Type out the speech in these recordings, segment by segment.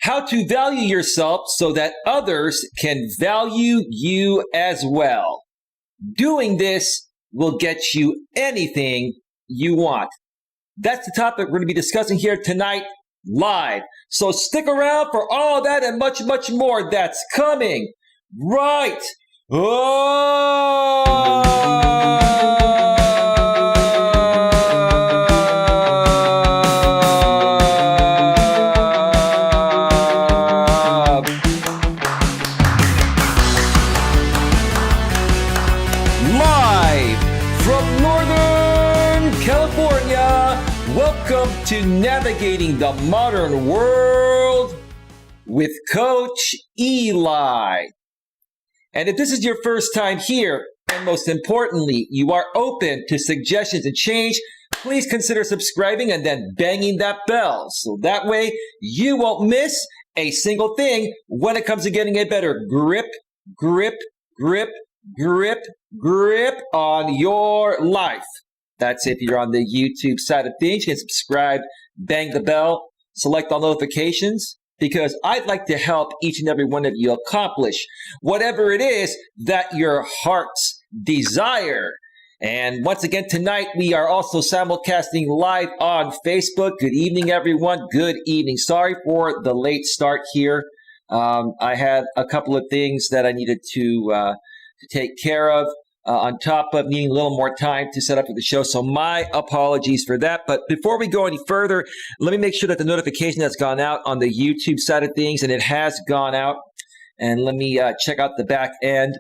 how to value yourself so that others can value you as well. Doing this will get you anything you want. That's the topic we're going to be discussing here tonight live. So stick around for all that and much, much more that's coming right live from Northern California. Welcome to Navigating the Modern World with Coach Eli. And if this is your first time here, and most importantly, you are open to suggestions and change, please consider subscribing and then banging that bell. So that way you won't miss a single thing when it comes to getting a better grip on your life. That's if you're on the YouTube side of things. You can subscribe, bang the bell, select all notifications, because I'd like to help each and every one of you accomplish whatever it is that your hearts desire. And once again, tonight we are also simulcasting live on Facebook. Good evening, everyone. Good evening. Sorry for the late start here. I had a couple of things that I needed to take care of, on top of needing a little more time to set up for the show. So my apologies for that. But before we go any further, let me make sure that the notification has gone out on the YouTube side of things, and it has gone out. And let me check out the back end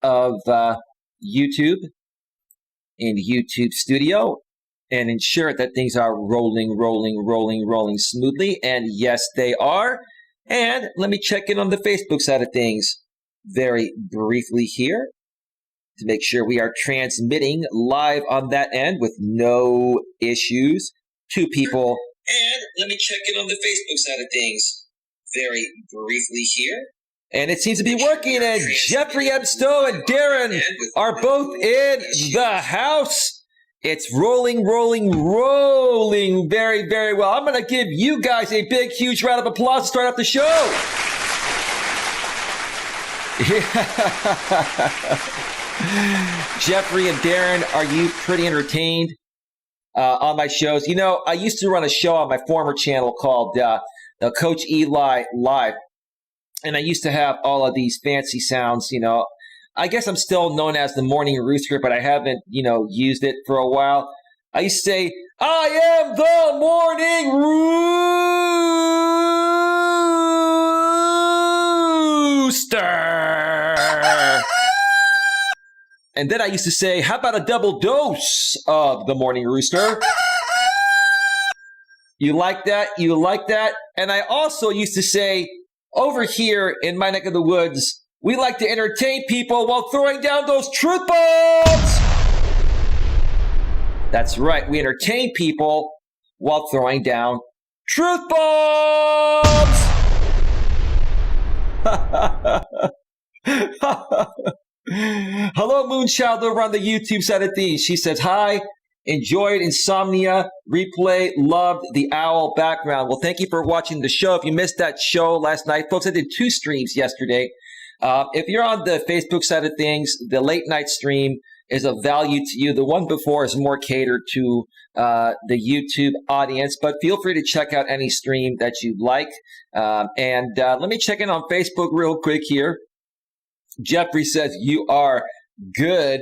of YouTube in YouTube Studio and ensure that things are rolling smoothly. And yes, they are. And let me check in on the Facebook side of things very briefly here to make sure we are transmitting live on that end with no issues. 2 people. And let me check in on the Facebook side of things very briefly here. And it seems to be working, and Jeffrey M. Stowe and Darren are both in the house. It's rolling very, very well. I'm going to give you guys a big, huge round of applause to start off the show. Jeffrey and Darren, are you pretty entertained on my shows? You know, I used to run a show on my former channel called Coach Eli Live, and I used to have all of these fancy sounds. You know, I guess I'm still known as the Morning Rooster, but I haven't, used it for a while. I used to say, I am the Morning Rooster. And then I used to say, how about a double dose of the Morning Rooster? You like that? You like that? And I also used to say, over here in my neck of the woods, we like to entertain people while throwing down those truth bombs. That's right. We entertain people while throwing down truth bombs. Hello, Moonchild over on the YouTube side of things. She says, hi, enjoyed Insomnia, replay, loved the owl background. Well, thank you for watching the show. If you missed that show last night, folks, I did 2 streams yesterday. If you're on the Facebook side of things, the late night stream is of value to you. The one before is more catered to the YouTube audience, but feel free to check out any stream that you like. And let me check in on Facebook real quick here. Jeffrey says, you are good.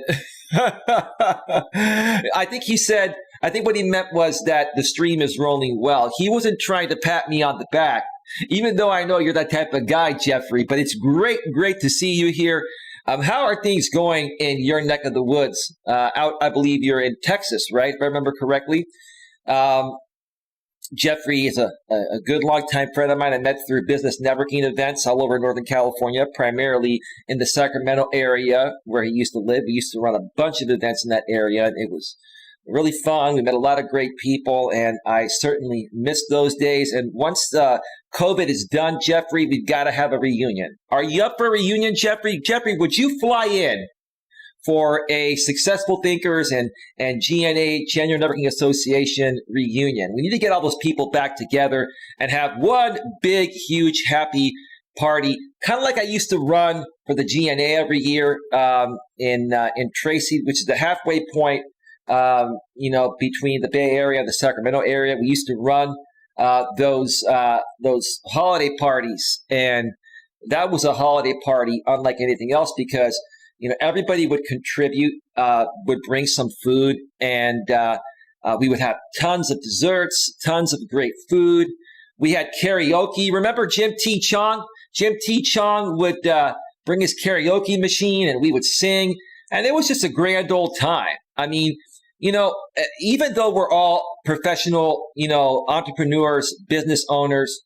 I think what he meant was that the stream is rolling well. He wasn't trying to pat me on the back, even though I know you're that type of guy, Jeffrey. But it's great to see you here. How are things going in your neck of the woods? I believe you're in Texas, right? If I remember correctly. Jeffrey is a good longtime friend of mine. I met through business networking events all over Northern California, primarily in the Sacramento area where he used to live. We used to run a bunch of events in that area, and it was really fun. We met a lot of great people, and I certainly missed those days. And once COVID is done, Jeffrey, we've got to have a reunion. Are you up for a reunion, Jeffrey? Jeffrey, would you fly in for a Successful Thinkers and GNA, Genuine Networking Association reunion. We need to get all those people back together and have one big, huge, happy party, kind of like I used to run for the GNA every year in Tracy, which is the halfway point, between the Bay Area and the Sacramento area. We used to run those holiday parties, and that was a holiday party unlike anything else because everybody would contribute, would bring some food, and we would have tons of desserts, tons of great food. We had karaoke. Remember Jim T. Chong? Jim T. Chong would bring his karaoke machine, and we would sing, and it was just a grand old time. I mean, even though we're all professional, entrepreneurs, business owners,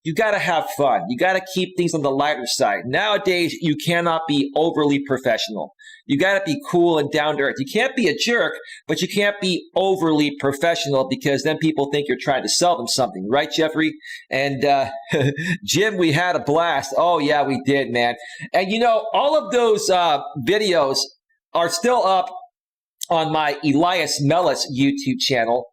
you got to have fun. You got to keep things on the lighter side. Nowadays, you cannot be overly professional. You got to be cool and down to earth. You can't be a jerk, but you can't be overly professional because then people think you're trying to sell them something. Right, Jeffrey? And Jim, we had a blast. Oh, yeah, we did, man. And, all of those videos are still up on my Elias Melas YouTube channel.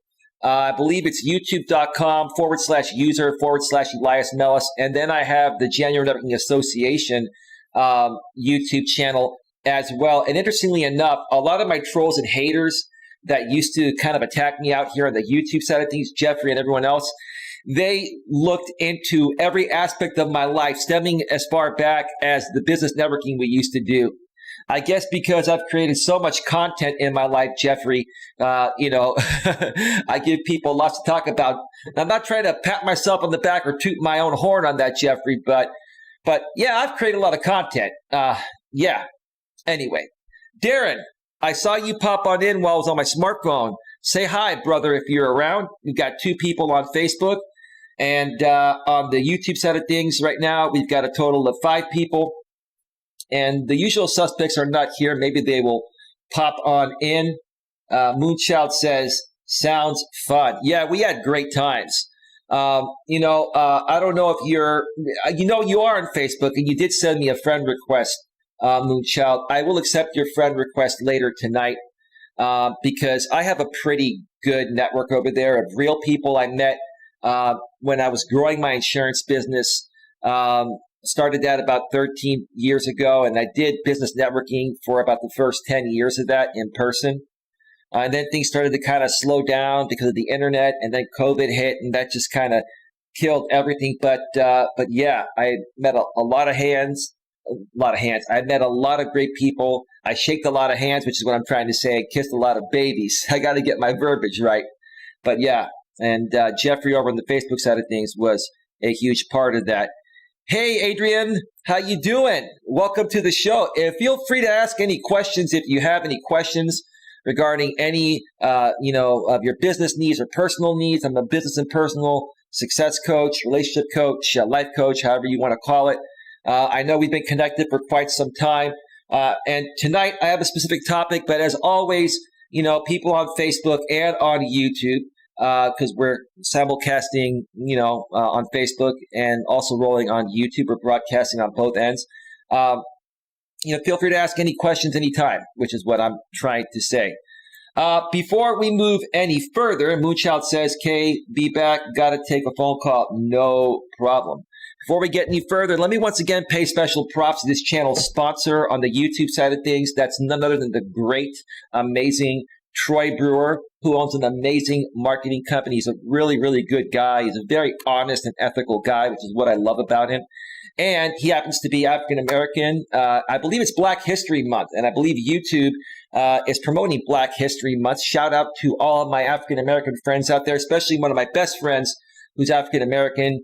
I believe it's youtube.com/user/Elias Melas. And then I have the January Networking Association YouTube channel as well. And interestingly enough, a lot of my trolls and haters that used to kind of attack me out here on the YouTube side of things, Jeffrey and everyone else, they looked into every aspect of my life, stemming as far back as the business networking we used to do. I guess because I've created so much content in my life, Jeffrey, I give people lots to talk about. I'm not trying to pat myself on the back or toot my own horn on that, Jeffrey, but yeah, I've created a lot of content. Yeah. Anyway, Darren, I saw you pop on in while I was on my smartphone. Say hi, brother, if you're around. We've got 2 people on Facebook, and on the YouTube side of things right now, we've got a total of 5 people. And the usual suspects are not here. Maybe they will pop on in. Moonchild says, sounds fun. Yeah, we had great times. I don't know if you are on Facebook, and you did send me a friend request, Moonchild. I will accept your friend request later tonight because I have a pretty good network over there of real people I met when I was growing my insurance business. Started that about 13 years ago, and I did business networking for about the first 10 years of that in person. And then things started to kind of slow down because of the internet, and then COVID hit, and that just kind of killed everything. But yeah, I met a lot of hands. I met a lot of great people. I shaked a lot of hands, which is what I'm trying to say. I kissed a lot of babies. I got to get my verbiage right. But yeah, and Jeffrey over on the Facebook side of things was a huge part of that. Hey, Adrian, how you doing? Welcome to the show. Feel free to ask any questions if you have any questions regarding any, of your business needs or personal needs. I'm a business and personal success coach, relationship coach, life coach, however you want to call it. I know we've been connected for quite some time. And tonight I have a specific topic, but as always, people on Facebook and on YouTube, because we're simulcasting, on Facebook and also rolling on YouTube. We're broadcasting on both ends. Feel free to ask any questions anytime, which is what I'm trying to say. Before we move any further, Moonchild says, "Kay, be back. Got to take a phone call." No problem. Before we get any further, let me once again pay special props to this channel's sponsor on the YouTube side of things. That's none other than the great, amazing Troy Brewer, who owns an amazing marketing company. He's a really, really good guy. He's a very honest and ethical guy, which is what I love about him. And he happens to be African-American. I believe it's Black History Month, and I believe YouTube is promoting Black History Month. Shout out to all of my African-American friends out there, especially one of my best friends who's African-American.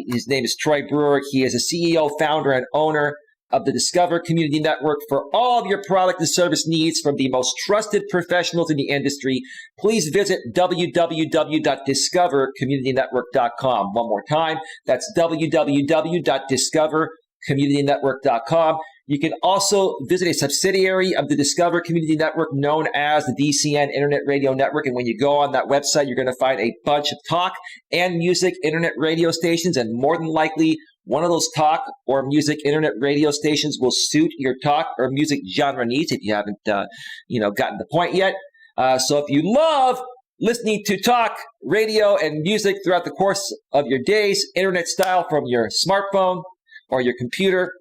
His name is Troy Brewer. He is a CEO, founder, and owner of the Discover Community Network for all of your product and service needs from the most trusted professionals in the industry. Please visit www.discovercommunitynetwork.com. One more time, that's www.discovercommunitynetwork.com. You can also visit a subsidiary of the Discover Community Network known as the DCN Internet Radio Network. And when you go on that website, you're going to find a bunch of talk and music internet radio stations, and more than likely one of those talk or music internet radio stations will suit your talk or music genre needs if you haven't, gotten the point yet. So if you love listening to talk, radio, and music throughout the course of your days, internet style from your smartphone or your computer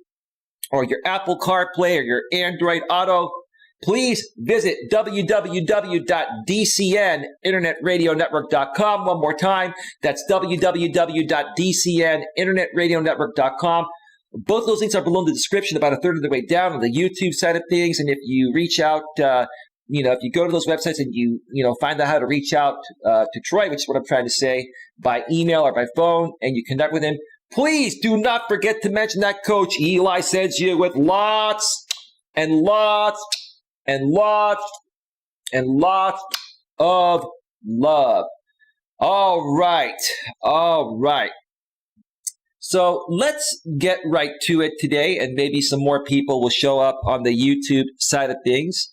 or your Apple CarPlay or your Android Auto, please visit www.dcninternetradionetwork.com. One more time, that's www.dcninternetradionetwork.com. Both of those links are below in the description, about a third of the way down on the YouTube side of things. And if you reach out, if you go to those websites and you find out how to reach out to Troy, which is what I'm trying to say, by email or by phone, and you connect with him, please do not forget to mention that Coach Eli sends you with lots and lots and lots and lots of love. All right. So let's get right to it today, and maybe some more people will show up on the YouTube side of things.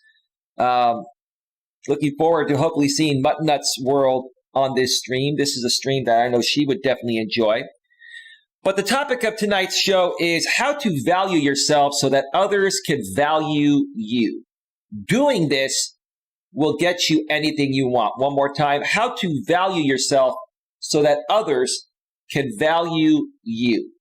Looking forward to hopefully seeing Muttnut's World on this stream. This is a stream that I know she would definitely enjoy. But the topic of tonight's show is how to value yourself so that others can value you. Doing this will get you anything you want. One more time, how to value yourself so that others can value you.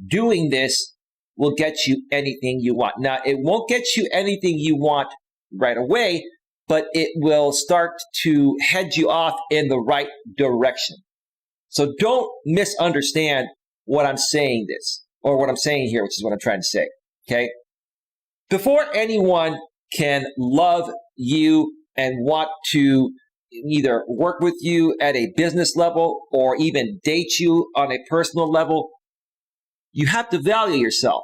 Doing this will get you anything you want. Now, it won't get you anything you want right away, but it will start to head you off in the right direction. So don't misunderstand what I'm saying what I'm saying here, which is what I'm trying to say, okay? Before anyone can love you and want to either work with you at a business level or even date you on a personal level, you have to value yourself.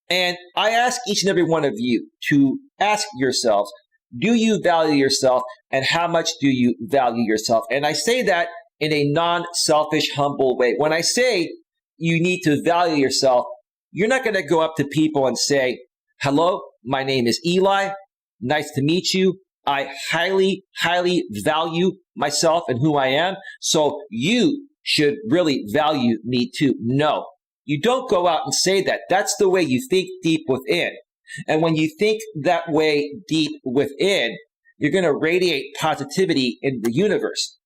And I ask each and every one of you to ask yourselves, do you value yourself, and how much do you value yourself? And I say that in a non-selfish, humble way. When I say you need to value yourself, you're not going to go up to people and say, hello, my name is Eli. Nice to meet you. I highly, highly value myself and who I am. So you should really value me too. No, you don't go out and say that. That's the way you think deep within. And when you think that way deep within, you're going to radiate positivity in the universe.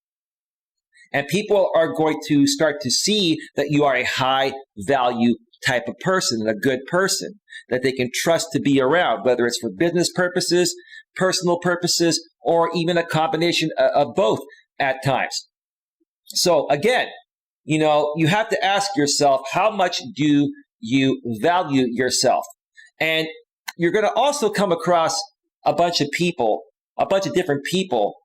And people are going to start to see that you are a high value type of person and a good person that they can trust to be around, whether it's for business purposes, personal purposes, or even a combination of both at times. So again, you have to ask yourself, how much do you value yourself? And you're going to also come across a bunch of different people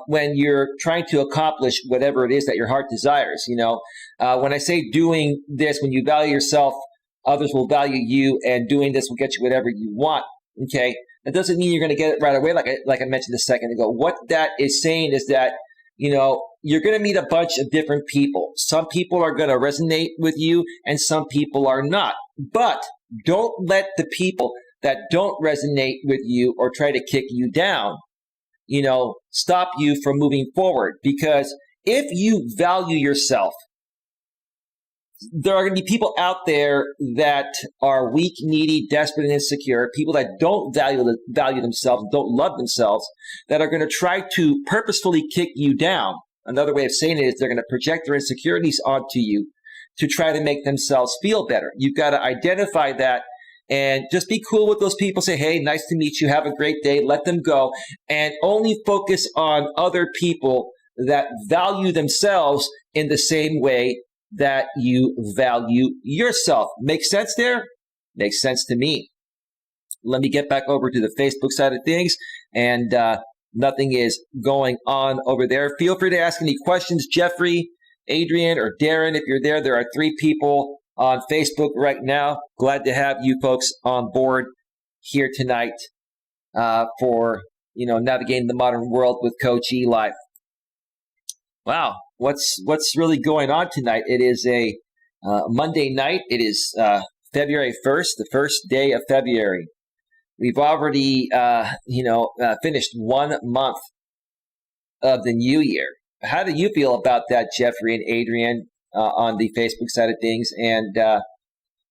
when you're trying to accomplish whatever it is that your heart desires. When I say doing this, when you value yourself, others will value you, and doing this will get you whatever you want. Okay, that doesn't mean you're going to get it right away, like I mentioned a second ago. What that is saying is that you're going to meet a bunch of different people. Some people are going to resonate with you, and some people are not. But don't let the people that don't resonate with you or try to kick you down, stop you from moving forward. Because if you value yourself, there are going to be people out there that are weak, needy, desperate, and insecure, people that don't value themselves, don't love themselves, that are going to try to purposefully kick you down. Another way of saying it is they're going to project their insecurities onto you to try to make themselves feel better. You've got to identify that and just be cool with those people. Say, hey, nice to meet you. Have a great day. Let them go. And only focus on other people that value themselves in the same way that you value yourself. Make sense there? Makes sense to me. Let me get back over to the Facebook side of things, and nothing is going on over there. Feel free to ask any questions, Jeffrey, Adrian, or Darren. If you're there, there are 3 people on Facebook right now. Glad to have you folks on board here tonight for navigating the modern world with Coach Eli. Wow, what's really going on tonight? It is a Monday night. It is February 1st, the first day of February. We've already finished 1 month of the new year. How do you feel about that, Jeffrey and Adrian? on the Facebook side of things, and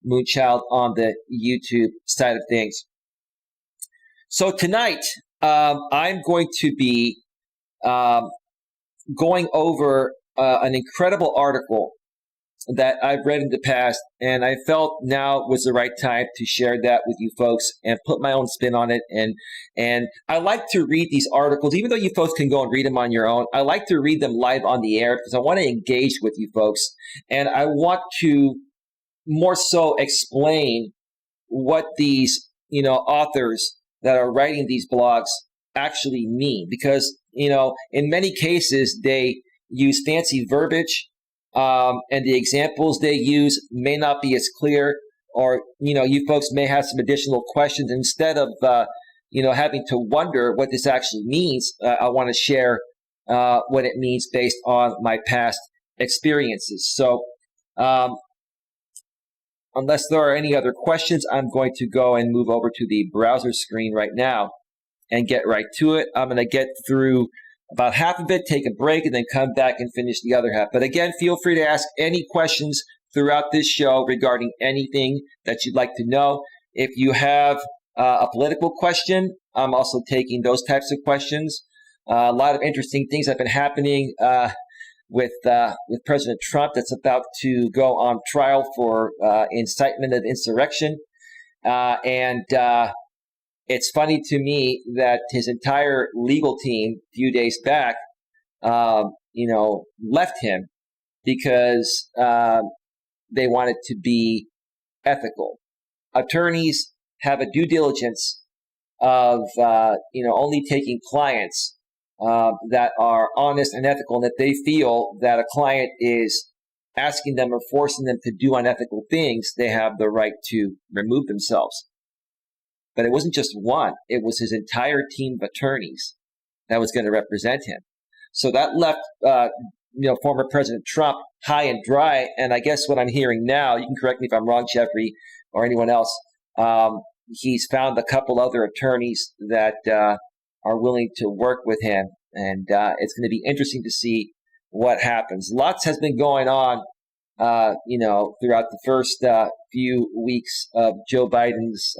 Moonchild on the YouTube side of things. So tonight, I'm going to be going over an incredible article that I've read in the past, and I felt now was the right time to share that with you folks and put my own spin on it. And I like to read these articles, even though you folks can go and read them on your own. I like to read them live on the air because I want to engage with you folks, and I want to more so explain what these authors that are writing these blogs actually mean, because in many cases they use fancy verbiage. And the examples they use may not be as clear, or, you folks may have some additional questions. Instead of, having to wonder what this actually means, I want to share what it means based on my past experiences. So, unless there are any other questions, I'm going to go and move over to the browser screen right now and get right to it. I'm going to get through about half of it, take a break, and then come back and finish the other half. But again, feel free to ask any questions throughout this show regarding anything that you'd like to know. If you have a political question, I'm also taking those types of questions. A lot of interesting things have been happening with President Trump that's about to go on trial for incitement of insurrection. It's funny to me that his entire legal team a few days back, left him because they wanted to be ethical. Attorneys have a due diligence of, only taking clients that are honest and ethical, and if they feel that a client is asking them or forcing them to do unethical things, they have the right to remove themselves. But it wasn't just one. It was his entire team of attorneys that was going to represent him. So that left, former President Trump high and dry. And I guess what I'm hearing now, you can correct me if I'm wrong, Jeffrey, or anyone else, he's found a couple other attorneys that are willing to work with him. And it's going to be interesting to see what happens. Lots has been going on, throughout the first few weeks of Joe Biden's,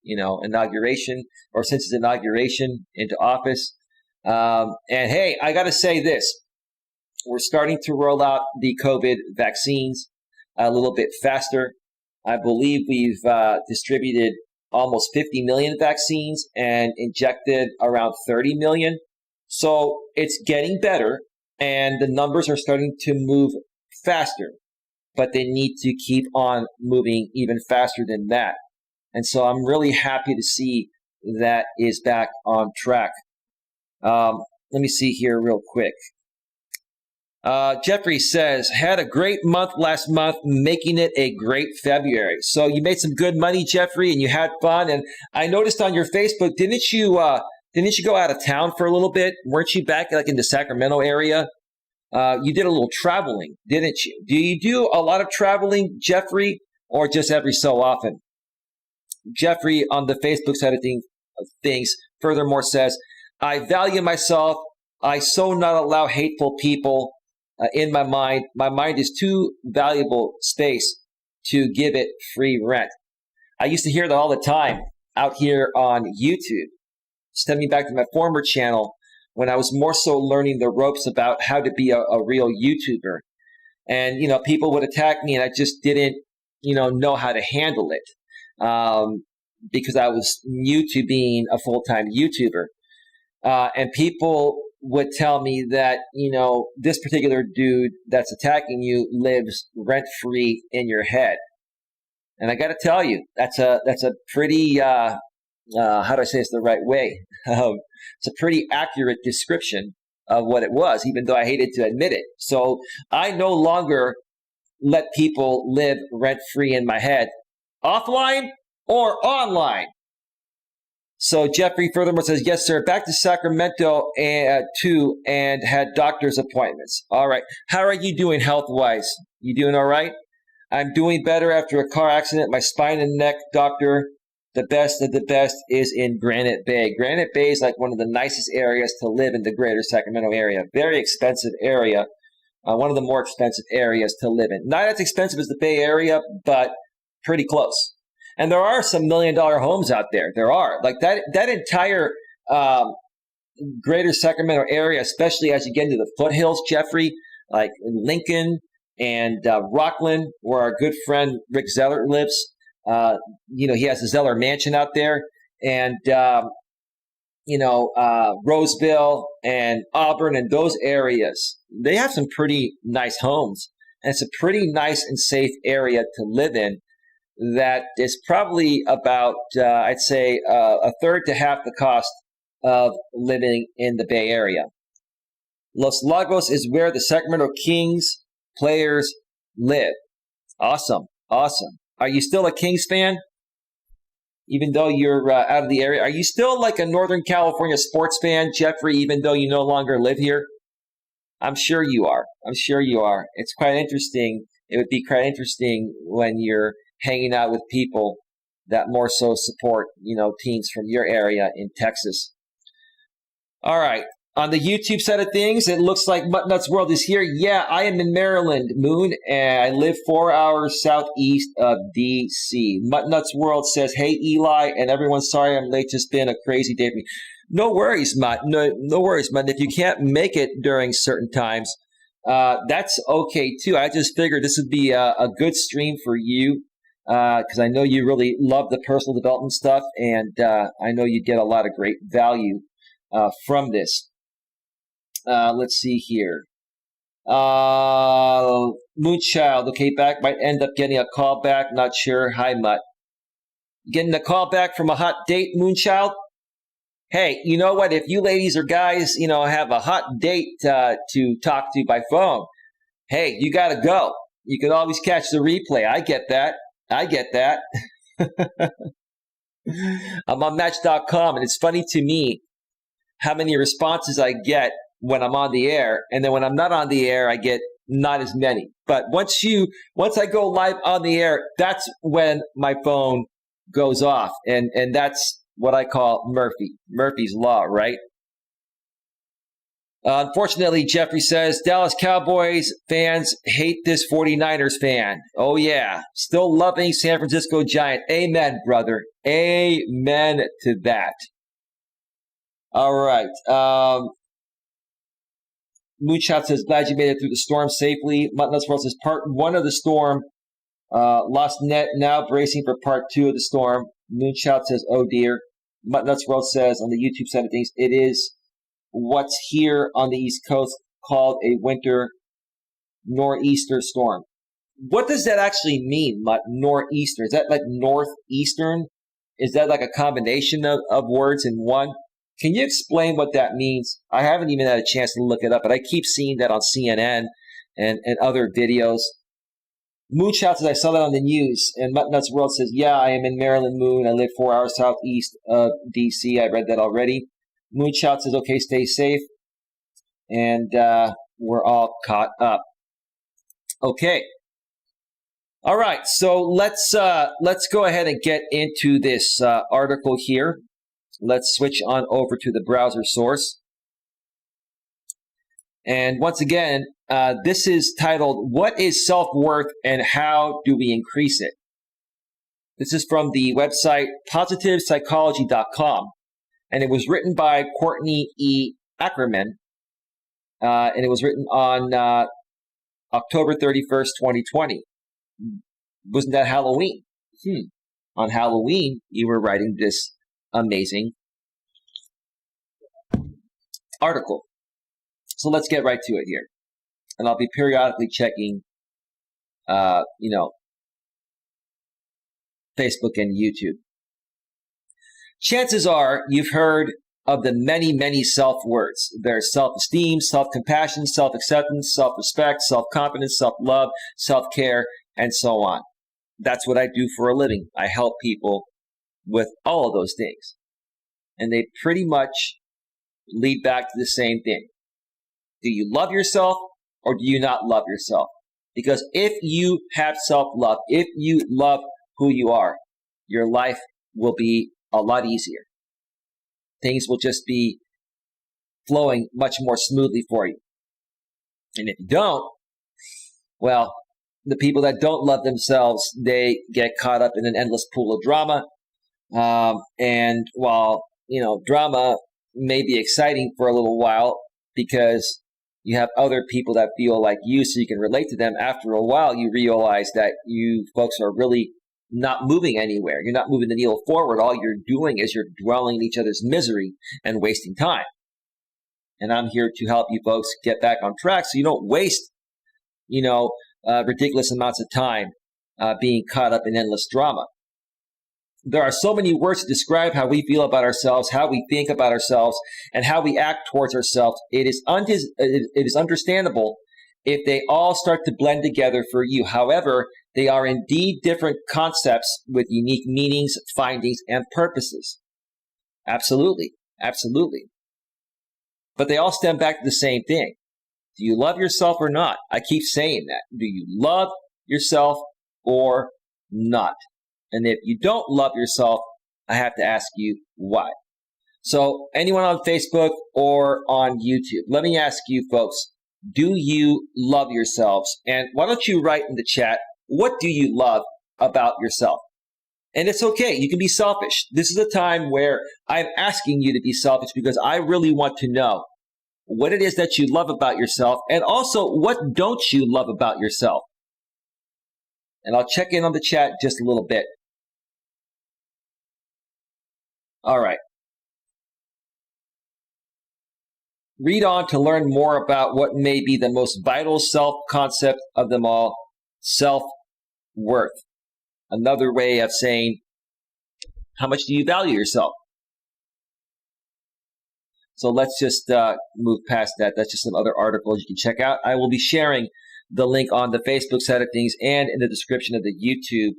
inauguration, or since his inauguration into office. And hey, I got to say this. We're starting to roll out the COVID vaccines a little bit faster. I believe we've distributed almost 50 million vaccines and injected around 30 million. So it's getting better, and the numbers are starting to move faster, but they need to keep on moving even faster than that. And so I'm really happy to see that is back on track. Let me see here real quick. Jeffrey says, had a great month last month, making it a great February. So you made some good money, Jeffrey, and you had fun. And I noticed on your Facebook, didn't you go out of town for a little bit? Weren't you back like in the Sacramento area? You did a little traveling, didn't you? Do you do a lot of traveling, Jeffrey, or just every so often? Jeffrey on the Facebook side of things furthermore says, I value myself. I so not allow hateful people in my mind. My mind is too valuable space to give it free rent. I used to hear that all the time out here on YouTube, stemming back to my former channel, when I was more so learning the ropes about how to be a real YouTuber. And, people would attack me and I just didn't, know how to handle it because I was new to being a full-time YouTuber. And people would tell me that, this particular dude that's attacking you lives rent-free in your head. And I got to tell you, that's a pretty, how do I say this the right way? It's a pretty accurate description of what it was, even though I hated to admit it. So I no longer let people live rent-free in my head, offline or online. So Jeffrey furthermore says, yes, sir, back to Sacramento too, and had doctor's appointments. All right. How are you doing health-wise? You doing all right? I'm doing better after a car accident. My spine and neck doctor, the best of the best, is in Granite Bay. Granite Bay is like one of the nicest areas to live in the greater Sacramento area. Very expensive area. one of the more expensive areas to live in. Not as expensive as the Bay Area, but pretty close. And there are some $1 million homes out there. There are. Like that entire greater Sacramento area, especially as you get into the foothills, Jeffrey, like in Lincoln and Rockland, where our good friend Rick Zeller lives. He has the Zeller Mansion out there. And, Roseville and Auburn and those areas, they have some pretty nice homes. And it's a pretty nice and safe area to live in that is probably about, I'd say, a third to half the cost of living in the Bay Area. Los Lagos is where the Sacramento Kings players live. Awesome. Are you still a Kings fan? Even though you're out of the area? Are you still like a Northern California sports fan, Jeffrey, even though you no longer live here? I'm sure you are. It's quite interesting. It would be quite interesting when you're hanging out with people that more so support, teams from your area in Texas. All right. On the YouTube side of things, it looks like Muttnuts World is here. Yeah, I am in Maryland, Moon, and I live 4 hours southeast of D.C. Muttnuts World says, hey, Eli, and everyone, sorry I'm late. Just been a crazy day for me. No worries, Mutt. No worries, Mutt. If you can't make it during certain times, that's okay, too. I just figured this would be a good stream for you because I know you really love the personal development stuff, and I know you get a lot of great value from this. Let's see here. Moonchild, okay, back might end up getting a call back. Not sure. Hi, Mutt. Getting a call back from a hot date, Moonchild? Hey, you know what? If you ladies or guys, have a hot date to talk to by phone, hey, you got to go. You can always catch the replay. I get that. I'm on Match.com, and it's funny to me how many responses I get when I'm on the air, and then when I'm not on the air, I get not as many. But once I go live on the air, that's when my phone goes off, and that's what I call Murphy's Law, right? Unfortunately, Jeffrey says, Dallas Cowboys fans hate this 49ers fan. Oh, yeah. Still loving San Francisco Giant. Amen, brother. Amen to that. All right. Moonshot says, glad you made it through the storm safely. Muttnuts World says, part 1 of the storm. Lost net, now bracing for part 2 of the storm. Moonshot says, oh, dear. Muttnuts World says, on the YouTube side of things, it is what's here on the East Coast called a winter nor'easter storm. What does that actually mean, nor'easter? Is that like northeastern? Is that like a combination of words in one? Can you explain what that means? I haven't even had a chance to look it up, but I keep seeing that on CNN and other videos. Moonshot says, I saw that on the news. And Muttnuts World says, yeah, I am in Maryland, Moon. I live 4 hours southeast of D.C. I read that already. Moonshot says, okay, stay safe. And we're all caught up. Okay. All right, so let's go ahead and get into this article here. Let's switch on over to the browser source. And once again, this is titled, What is Self-Worth and How Do We Increase It? This is from the website positivepsychology.com. And it was written by Courtney E. Ackerman. And it was written on October 31st, 2020. Wasn't that Halloween? On Halloween, you were writing this amazing article. So let's get right to it here. And I'll be periodically checking, Facebook and YouTube. Chances are you've heard of the many, many self-words. There's self-esteem, self-compassion, self-acceptance, self-respect, self-confidence, self-love, self-care, and so on. That's what I do for a living. I help people with all of those things. And they pretty much lead back to the same thing. Do you love yourself or do you not love yourself? Because if you have self-love, if you love who you are, your life will be a lot easier. Things will just be flowing much more smoothly for you. And if you don't, Well, the people that don't love themselves, they get caught up in an endless pool of drama. And while, drama may be exciting for a little while because you have other people that feel like you so you can relate to them, after a while you realize that you folks are really not moving anywhere. You're not moving the needle forward. All you're doing is you're dwelling in each other's misery and wasting time. And I'm here to help you folks get back on track so you don't waste, ridiculous amounts of time being caught up in endless drama. There are so many words to describe how we feel about ourselves, how we think about ourselves, and how we act towards ourselves. It is understandable if they all start to blend together for you. However, they are indeed different concepts with unique meanings, findings, and purposes. Absolutely. Absolutely. But they all stem back to the same thing. Do you love yourself or not? I keep saying that. Do you love yourself or not? And if you don't love yourself, I have to ask you why. So anyone on Facebook or on YouTube, let me ask you folks, do you love yourselves? And why don't you write in the chat, what do you love about yourself? And it's okay. You can be selfish. This is a time where I'm asking you to be selfish because I really want to know what it is that you love about yourself and also what don't you love about yourself. And I'll check in on the chat just a little bit. All right. Read on to learn more about what may be the most vital self-concept of them all, self-worth. Another way of saying, how much do you value yourself? So let's just move past that. That's just some other articles you can check out. I will be sharing the link on the Facebook side of things and in the description of the YouTube,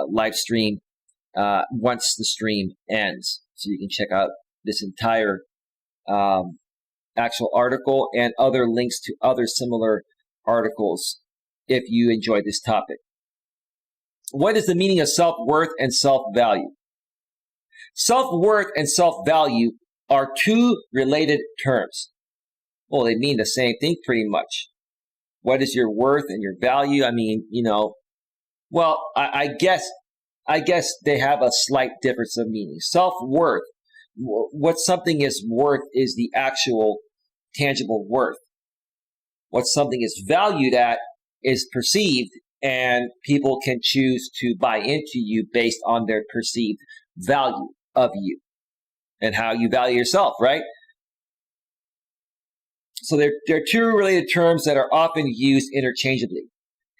live stream once the stream ends. So you can check out this entire actual article and other links to other similar articles if you enjoyed this topic. What is the meaning of self-worth and self-value? Self-worth and self-value are two related terms. Well, they mean the same thing pretty much. What is your worth and your value? I mean, I guess they have a slight difference of meaning. Self-worth, what something is worth is the actual tangible worth. What something is valued at is perceived, and people can choose to buy into you based on their perceived value of you and how you value yourself, right? So they're two related terms that are often used interchangeably.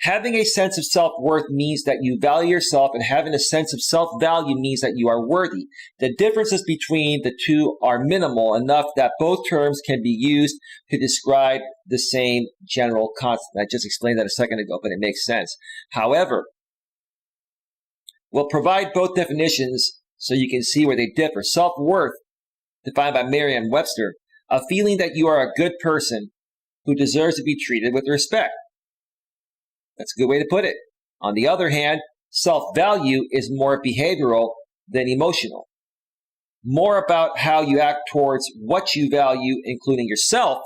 Having a sense of self-worth means that you value yourself, and having a sense of self-value means that you are worthy. The differences between the two are minimal enough that both terms can be used to describe the same general concept. I just explained that a second ago, but it makes sense. However, we'll provide both definitions so you can see where they differ. Self-worth, defined by Merriam-Webster, a feeling that you are a good person who deserves to be treated with respect. That's a good way to put it. On the other hand, self-value is more behavioral than emotional. More about how you act towards what you value, including yourself,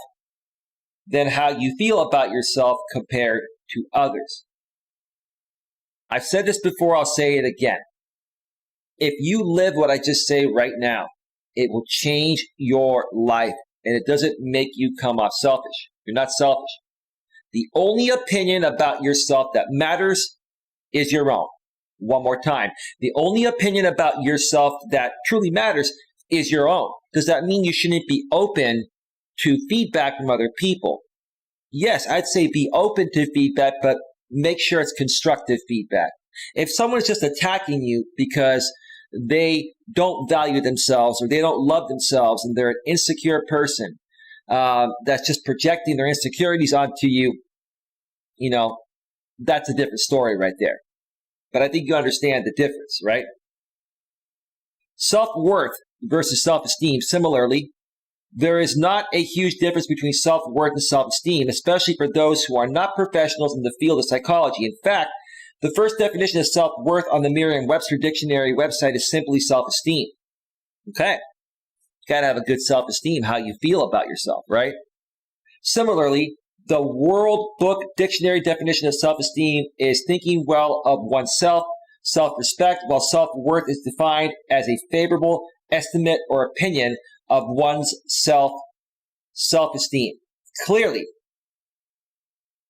than how you feel about yourself compared to others. I've said this before, I'll say it again. If you live what I just say right now, it will change your life, and it doesn't make you come off selfish. You're not selfish. The only opinion about yourself that matters is your own. One more time. The only opinion about yourself that truly matters is your own. Does that mean you shouldn't be open to feedback from other people? Yes, I'd say be open to feedback, but make sure it's constructive feedback. If someone's just attacking you because they don't value themselves or they don't love themselves and they're an insecure person that's just projecting their insecurities onto you, that's a different story right there. But I think you understand the difference, right? Self-worth versus self-esteem. Similarly, there is not a huge difference between self-worth and self-esteem, especially for those who are not professionals in the field of psychology. In fact, the first definition of self-worth on the Merriam-Webster Dictionary website is simply self-esteem. Okay. You got to have a good self-esteem, how you feel about yourself, right? Similarly, The World Book Dictionary definition of self-esteem is thinking well of oneself, self-respect, while self-worth is defined as a favorable estimate or opinion of one's self-esteem. Clearly,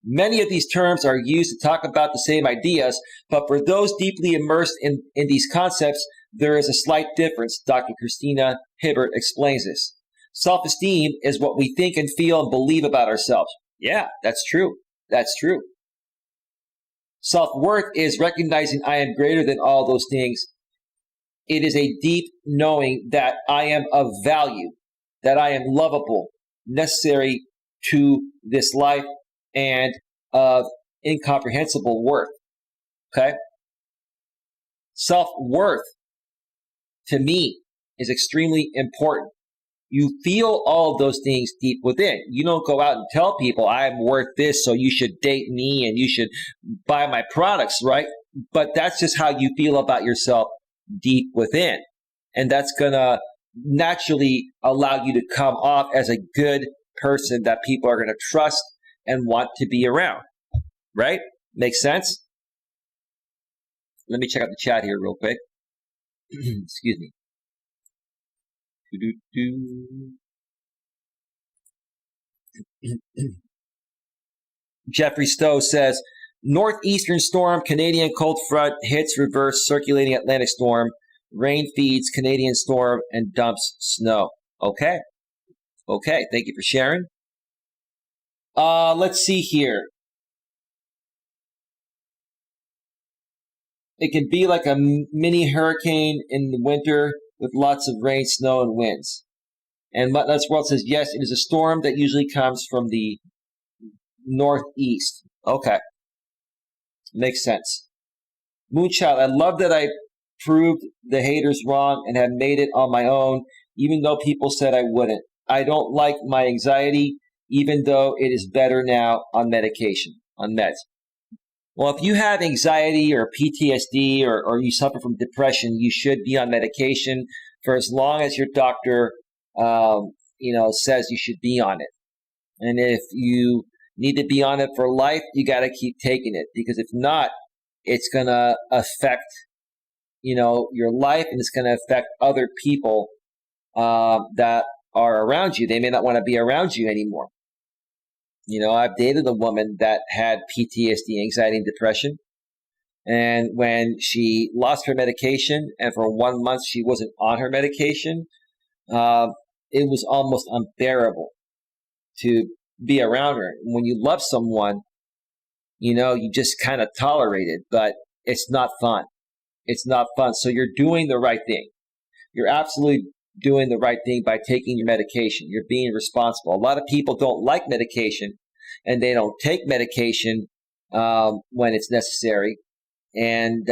many of these terms are used to talk about the same ideas, but for those deeply immersed in these concepts, there is a slight difference. Dr. Christina Hibbert explains this. Self-esteem is what we think and feel and believe about ourselves. Yeah, that's true. That's true. Self-worth is recognizing I am greater than all those things. It is a deep knowing that I am of value, that I am lovable, necessary to this life, and of incomprehensible worth. Okay? Self-worth, to me, is extremely important. You feel all of those things deep within. You don't go out and tell people, I'm worth this, so you should date me and you should buy my products, right? But that's just how you feel about yourself deep within. And that's going to naturally allow you to come off as a good person that people are going to trust and want to be around, right? Makes sense? Let me check out the chat here real quick. Excuse me. Jeffrey Stowe says, northeastern storm, Canadian cold front hits reverse circulating Atlantic storm. Rain feeds Canadian storm and dumps snow. Okay. Okay. Thank you for sharing. Let's see here. It can be like a mini hurricane in the winter with lots of rain, snow, and winds. And Melas World says, yes, it is a storm that usually comes from the northeast. Okay. Makes sense. Moonchild, I love that I proved the haters wrong and have made it on my own, even though people said I wouldn't. I don't like my anxiety, even though it is better now on medication, on meds. Well, if you have anxiety or PTSD or you suffer from depression, you should be on medication for as long as your doctor, says you should be on it. And if you need to be on it for life, you got to keep taking it, because if not, it's going to affect, your life, and it's going to affect other people that are around you. They may not want to be around you anymore. I've dated a woman that had PTSD, anxiety, and depression. And when she lost her medication and for 1 month she wasn't on her medication, it was almost unbearable to be around her. When you love someone, you just kind of tolerate it, but it's not fun. It's not fun. So you're doing the right thing. You're absolutely doing the right thing by taking your medication. You're being responsible. A lot of people don't like medication, and they don't take medication when it's necessary, and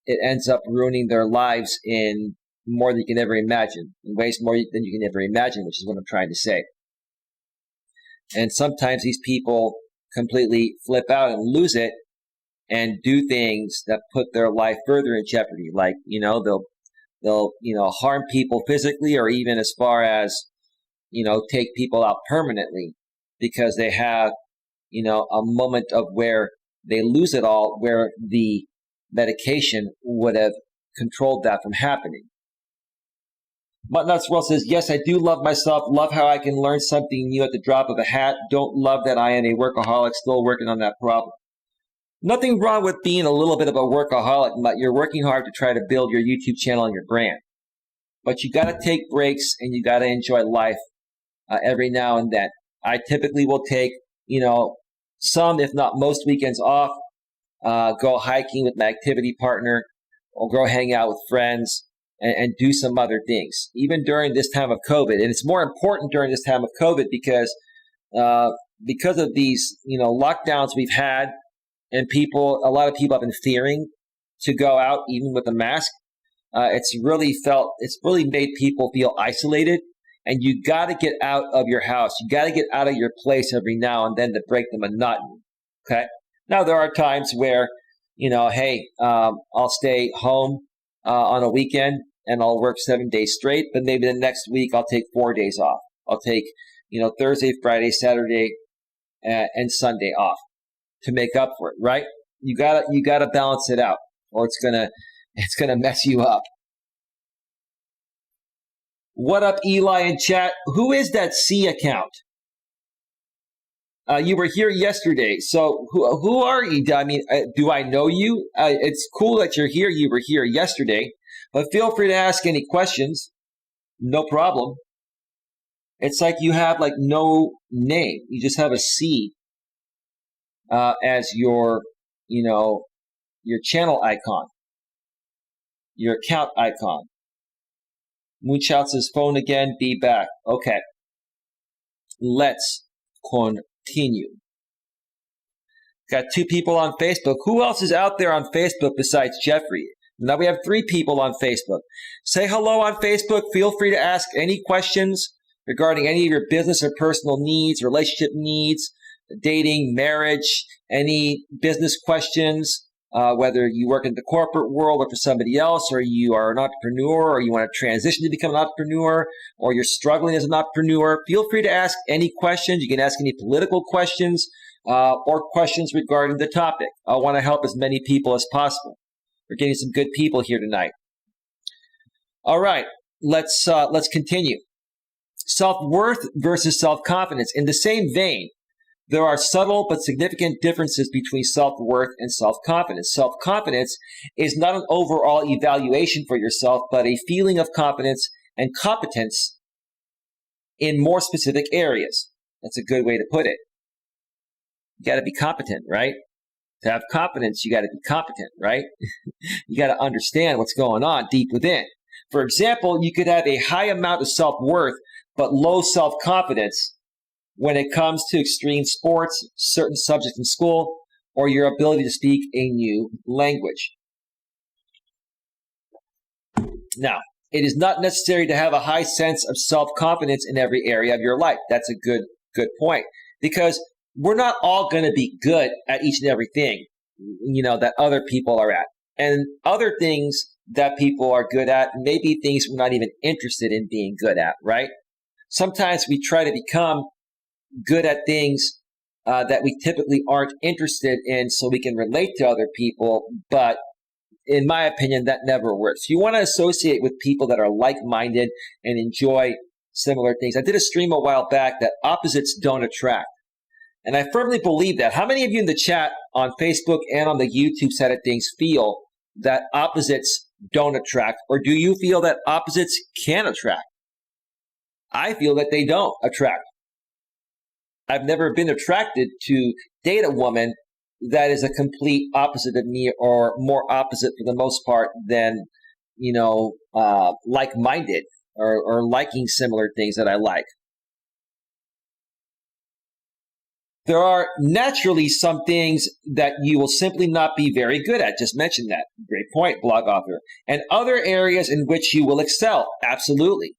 it ends up ruining their lives in more than you can ever imagine, in ways more than you can ever imagine, which is what I'm trying to say. And sometimes these people completely flip out and lose it and do things that put their life further in jeopardy. Like, they'll harm people physically, or even as far as, take people out permanently, because they have, a moment of where they lose it all, where the medication would have controlled that from happening. Mutnuts World says, yes, I do love myself, love how I can learn something new at the drop of a hat. Don't love that I am a workaholic, still working on that problem. Nothing wrong with being a little bit of a workaholic, but you're working hard to try to build your YouTube channel and your brand. But you got to take breaks, and you got to enjoy life every now and then. I typically will take, some, if not most weekends off, go hiking with my activity partner, or go hang out with friends and do some other things, even during this time of COVID. And it's more important during this time of COVID because of these, lockdowns we've had. And a lot of people have been fearing to go out even with a mask. It's really made people feel isolated, and you got to get out of your house. You got to get out of your place every now and then to break the monotony. Okay. Now there are times where, I'll stay home on a weekend and I'll work 7 days straight, but maybe the next week I'll take 4 days off. I'll take, Thursday, Friday, Saturday, and Sunday off to make up for it, right? You gotta balance it out, or it's gonna mess you up. What up, Eli in chat? Who is that C account? You were here yesterday, so who are you? I mean, do I know you? It's cool that you're here. You were here yesterday, but feel free to ask any questions. No problem. It's like you have like no name. You just have a C as your channel icon, your account icon. Moonshot says phone again, be back. Okay. Let's continue. Got 2 people on Facebook. Who else is out there on Facebook besides Jeffrey? Now we have 3 people on Facebook. Say hello on Facebook. Feel free to ask any questions regarding any of your business or personal needs, relationship needs, dating, marriage, any business questions, whether you work in the corporate world or for somebody else, or you are an entrepreneur, or you want to transition to become an entrepreneur, or you're struggling as an entrepreneur. Feel free to ask any questions. You can ask any political questions or questions regarding the topic. I want to help as many people as possible. We're getting some good people here tonight. All right, let's continue. Self-worth versus self-confidence. In the same vein, there are subtle but significant differences between self-worth and self-confidence. Self-confidence is not an overall evaluation for yourself, but a feeling of confidence and competence in more specific areas. That's a good way to put it. You got to be competent, right? To have confidence, you got to be competent, right? You got to understand what's going on deep within. For example, you could have a high amount of self-worth, but low self-confidence when it comes to extreme sports, certain subjects in school, or your ability to speak a new language. Now, it is not necessary to have a high sense of self-confidence in every area of your life. That's a good point, because we're not all going to be good at each and everything, that other people are at. And other things that people are good at may be things we're not even interested in being good at, right? Sometimes we try to become good at things that we typically aren't interested in so we can relate to other people, but in my opinion, that never works. You want to associate with people that are like-minded and enjoy similar things. I did a stream a while back that opposites don't attract. And I firmly believe that. How many of you in the chat on Facebook and on the YouTube side of things feel that opposites don't attract? Or do you feel that opposites can attract? I feel that they don't attract. I've never been attracted to date a woman that is a complete opposite of me, or more opposite for the most part than, like-minded or liking similar things that I like. There are naturally some things that you will simply not be very good at. Just mentioned that. Great point, blog author. And other areas in which you will excel. Absolutely.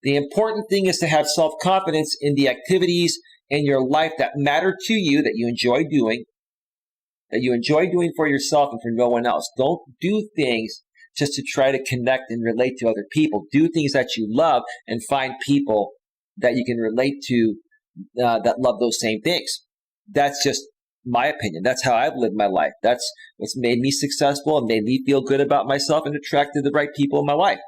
The important thing is to have self-confidence in the activities in your life that matter to you, that you enjoy doing for yourself and for no one else. Don't do things just to try to connect and relate to other people. Do things that you love and find people that you can relate to that love those same things. That's just my opinion. That's how I've lived my life. That's what's made me successful and made me feel good about myself and attracted the right people in my life.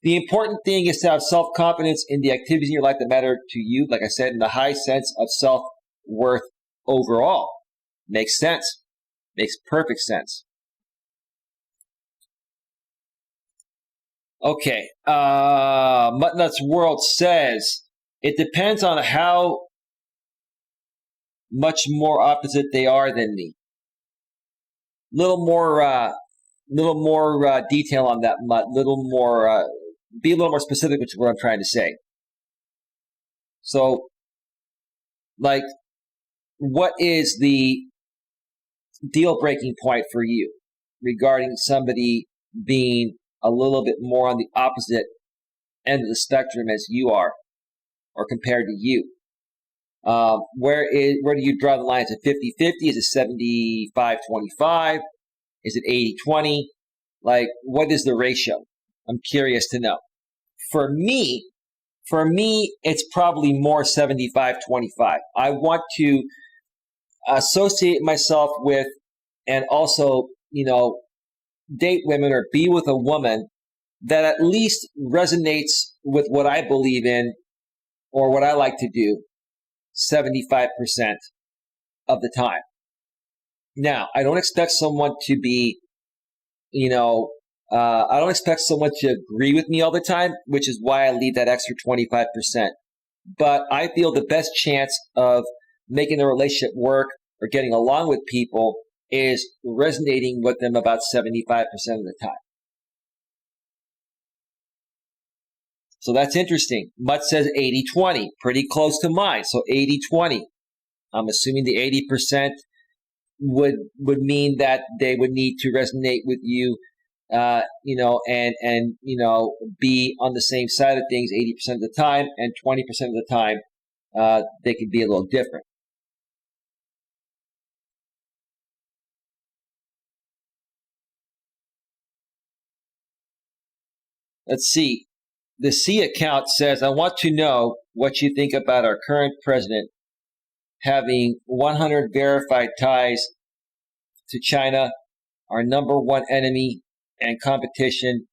The important thing is to have self-confidence in the activities in your life that matter to you. Like I said, in the high sense of self-worth overall. Makes sense. Makes perfect sense. Okay. Muttnuts World says, it depends on how much more opposite they are than me. Little more detail on that, Mutt. Be a little more specific with what I'm trying to say. So, like, what is the deal-breaking point for you regarding somebody being a little bit more on the opposite end of the spectrum as you are, or compared to you? Where do you draw the line? Is it 50-50? Is it 75-25? Is it 80-20? Like, what is the ratio? I'm curious to know. For me, it's probably more 75-25. I want to associate myself with and also, date women or be with a woman that at least resonates with what I believe in or what I like to do 75% of the time. Now, I don't expect someone to be, I don't expect someone to agree with me all the time, which is why I leave that extra 25%. But I feel the best chance of making a relationship work or getting along with people is resonating with them about 75% of the time. So that's interesting. Mutt says 80-20, pretty close to mine. So 80-20. I'm assuming the 80% would mean that they would need to resonate with you, and be on the same side of things 80% of the time, and 20% of the time, they could be a little different. Let's see. The C account says, I want to know what you think about our current president having 100 verified ties to China, our number one enemy and competition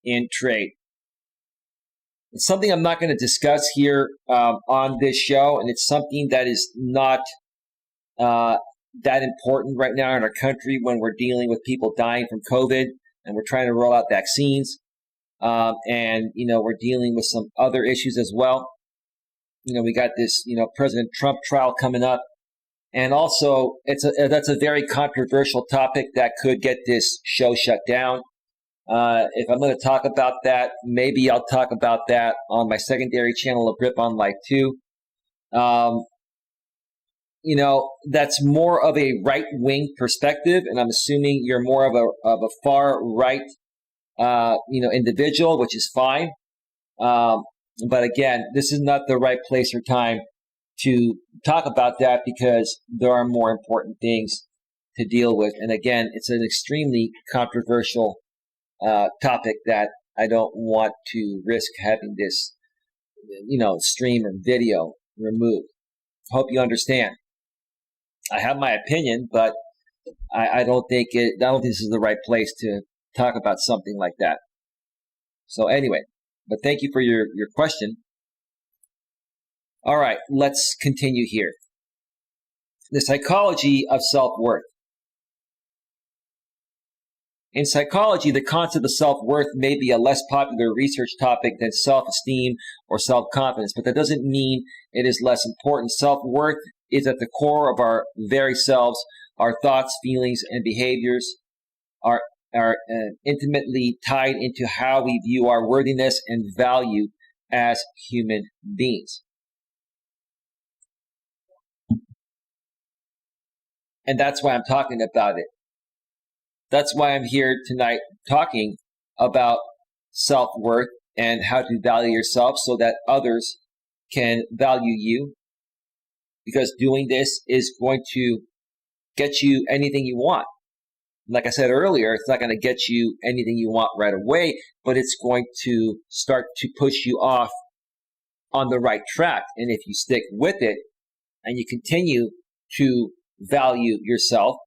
in trade. It's something I'm not going to discuss here on this show, and it's something that is not that important right now in our country when we're dealing with people dying from COVID and we're trying to roll out vaccines. And we're dealing with some other issues as well. We got this, President Trump trial coming up. And also, that's a very controversial topic that could get this show shut down. If I'm going to talk about that, maybe I'll talk about that on my secondary channel of Grip on Life 2. That's more of a right-wing perspective, and I'm assuming you're more of a far-right, individual, which is fine. But again, this is not the right place or time to talk about that because there are more important things to deal with. And again, it's an extremely controversial topic that I don't want to risk having this, stream or video removed. Hope you understand. I have my opinion, but I don't think this is the right place to talk about something like that. So anyway, but thank you for your question. All right, let's continue here. The psychology of self-worth. In psychology, the concept of self-worth may be a less popular research topic than self-esteem or self-confidence, but that doesn't mean it is less important. Self-worth is at the core of our very selves. Our thoughts, feelings, and behaviors are intimately tied into how we view our worthiness and value as human beings. And that's why I'm talking about it. That's why I'm here tonight talking about self-worth and how to value yourself so that others can value you. Because doing this is going to get you anything you want. Like I said earlier, it's not going to get you anything you want right away, but it's going to start to push you off on the right track. And if you stick with it and you continue to value yourself,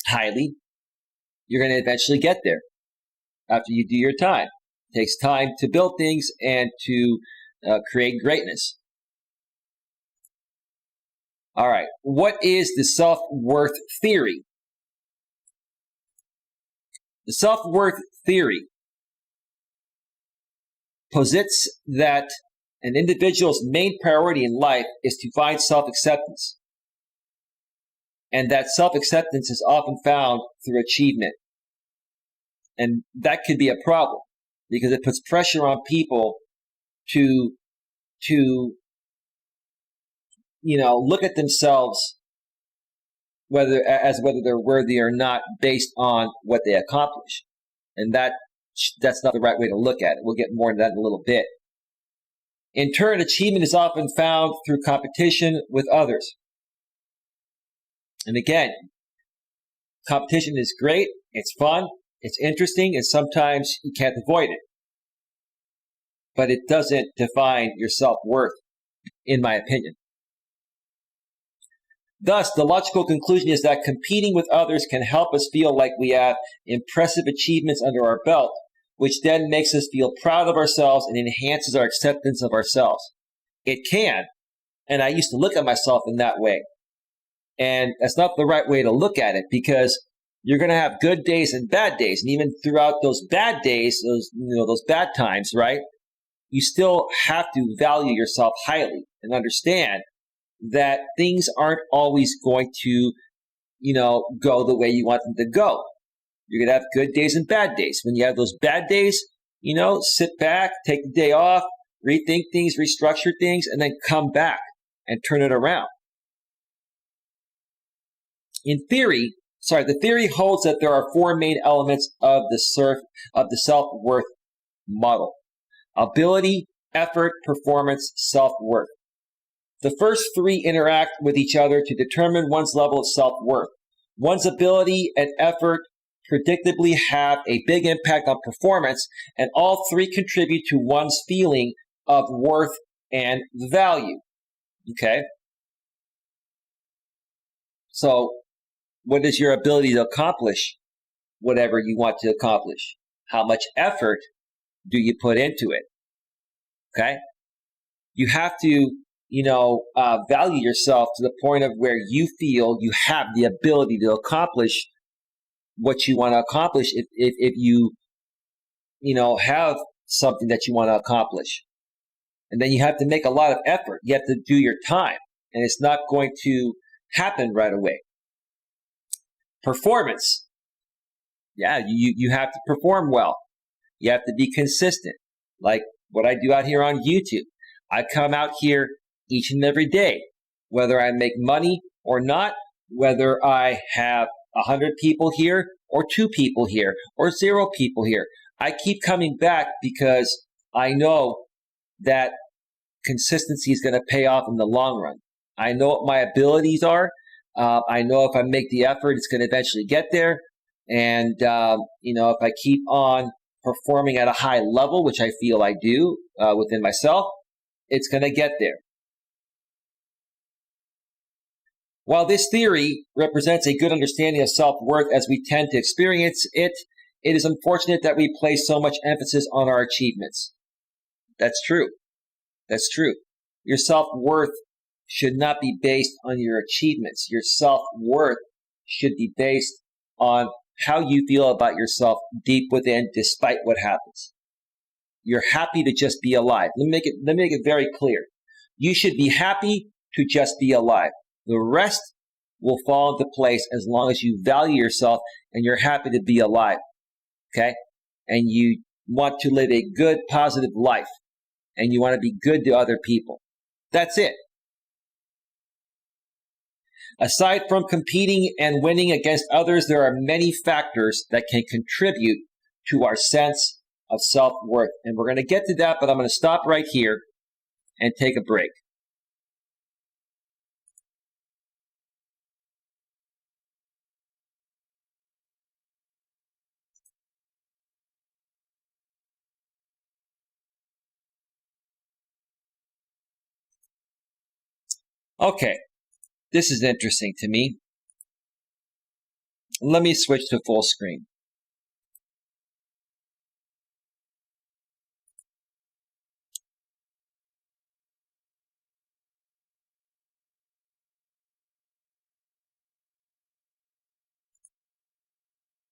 highly, you're going to eventually get there after you do your time. It takes time to build things and to create greatness. All right. What is the self-worth theory? The self-worth theory posits that an individual's main priority in life is to find self-acceptance, and that self-acceptance is often found through achievement. And that could be a problem because it puts pressure on people to look at themselves whether they're worthy or not based on what they accomplish. And that's not the right way to look at it. We'll get more into that in a little bit. In turn, achievement is often found through competition with others. And again, competition is great, it's fun, it's interesting, and sometimes you can't avoid it. But it doesn't define your self-worth, in my opinion. Thus, the logical conclusion is that competing with others can help us feel like we have impressive achievements under our belt, which then makes us feel proud of ourselves and enhances our acceptance of ourselves. It can, and I used to look at myself in that way. And that's not the right way to look at it, because you're going to have good days and bad days. And even throughout those bad days, those bad times, right? You still have to value yourself highly and understand that things aren't always going to, go the way you want them to go. You're going to have good days and bad days. When you have those bad days, sit back, take the day off, rethink things, restructure things, and then come back and turn it around. The theory holds that there are four main elements of the self-worth model: ability, effort, performance, self-worth. The first three interact with each other to determine one's level of self-worth. One's ability and effort predictably have a big impact on performance, and all three contribute to one's feeling of worth and value. Okay? So, what is your ability to accomplish whatever you want to accomplish? How much effort do you put into it? Okay? You have to, value yourself to the point of where you feel you have the ability to accomplish what you want to accomplish if you, have something that you want to accomplish. And then you have to make a lot of effort. You have to do your time. And it's not going to happen right away. Performance. Yeah, you have to perform well. You have to be consistent. Like what I do out here on YouTube. I come out here each and every day, whether I make money or not, whether I have 100 people here or 2 people here or 0 people here. I keep coming back because I know that consistency is going to pay off in the long run. I know what my abilities are. I know if I make the effort, it's going to eventually get there. And, if I keep on performing at a high level, which I feel I do within myself, it's going to get there. While this theory represents a good understanding of self-worth as we tend to experience it, it is unfortunate that we place so much emphasis on our achievements. That's true. That's true. Your self-worth should not be based on your achievements. Your self-worth should be based on how you feel about yourself deep within, despite what happens. You're happy to just be alive. Let me make it very clear. You should be happy to just be alive. The rest will fall into place as long as you value yourself and you're happy to be alive. Okay? And you want to live a good, positive life. And you want to be good to other people. That's it. Aside from competing and winning against others, there are many factors that can contribute to our sense of self-worth. And we're going to get to that, but I'm going to stop right here and take a break. Okay, this is interesting to me. Let me switch to full screen.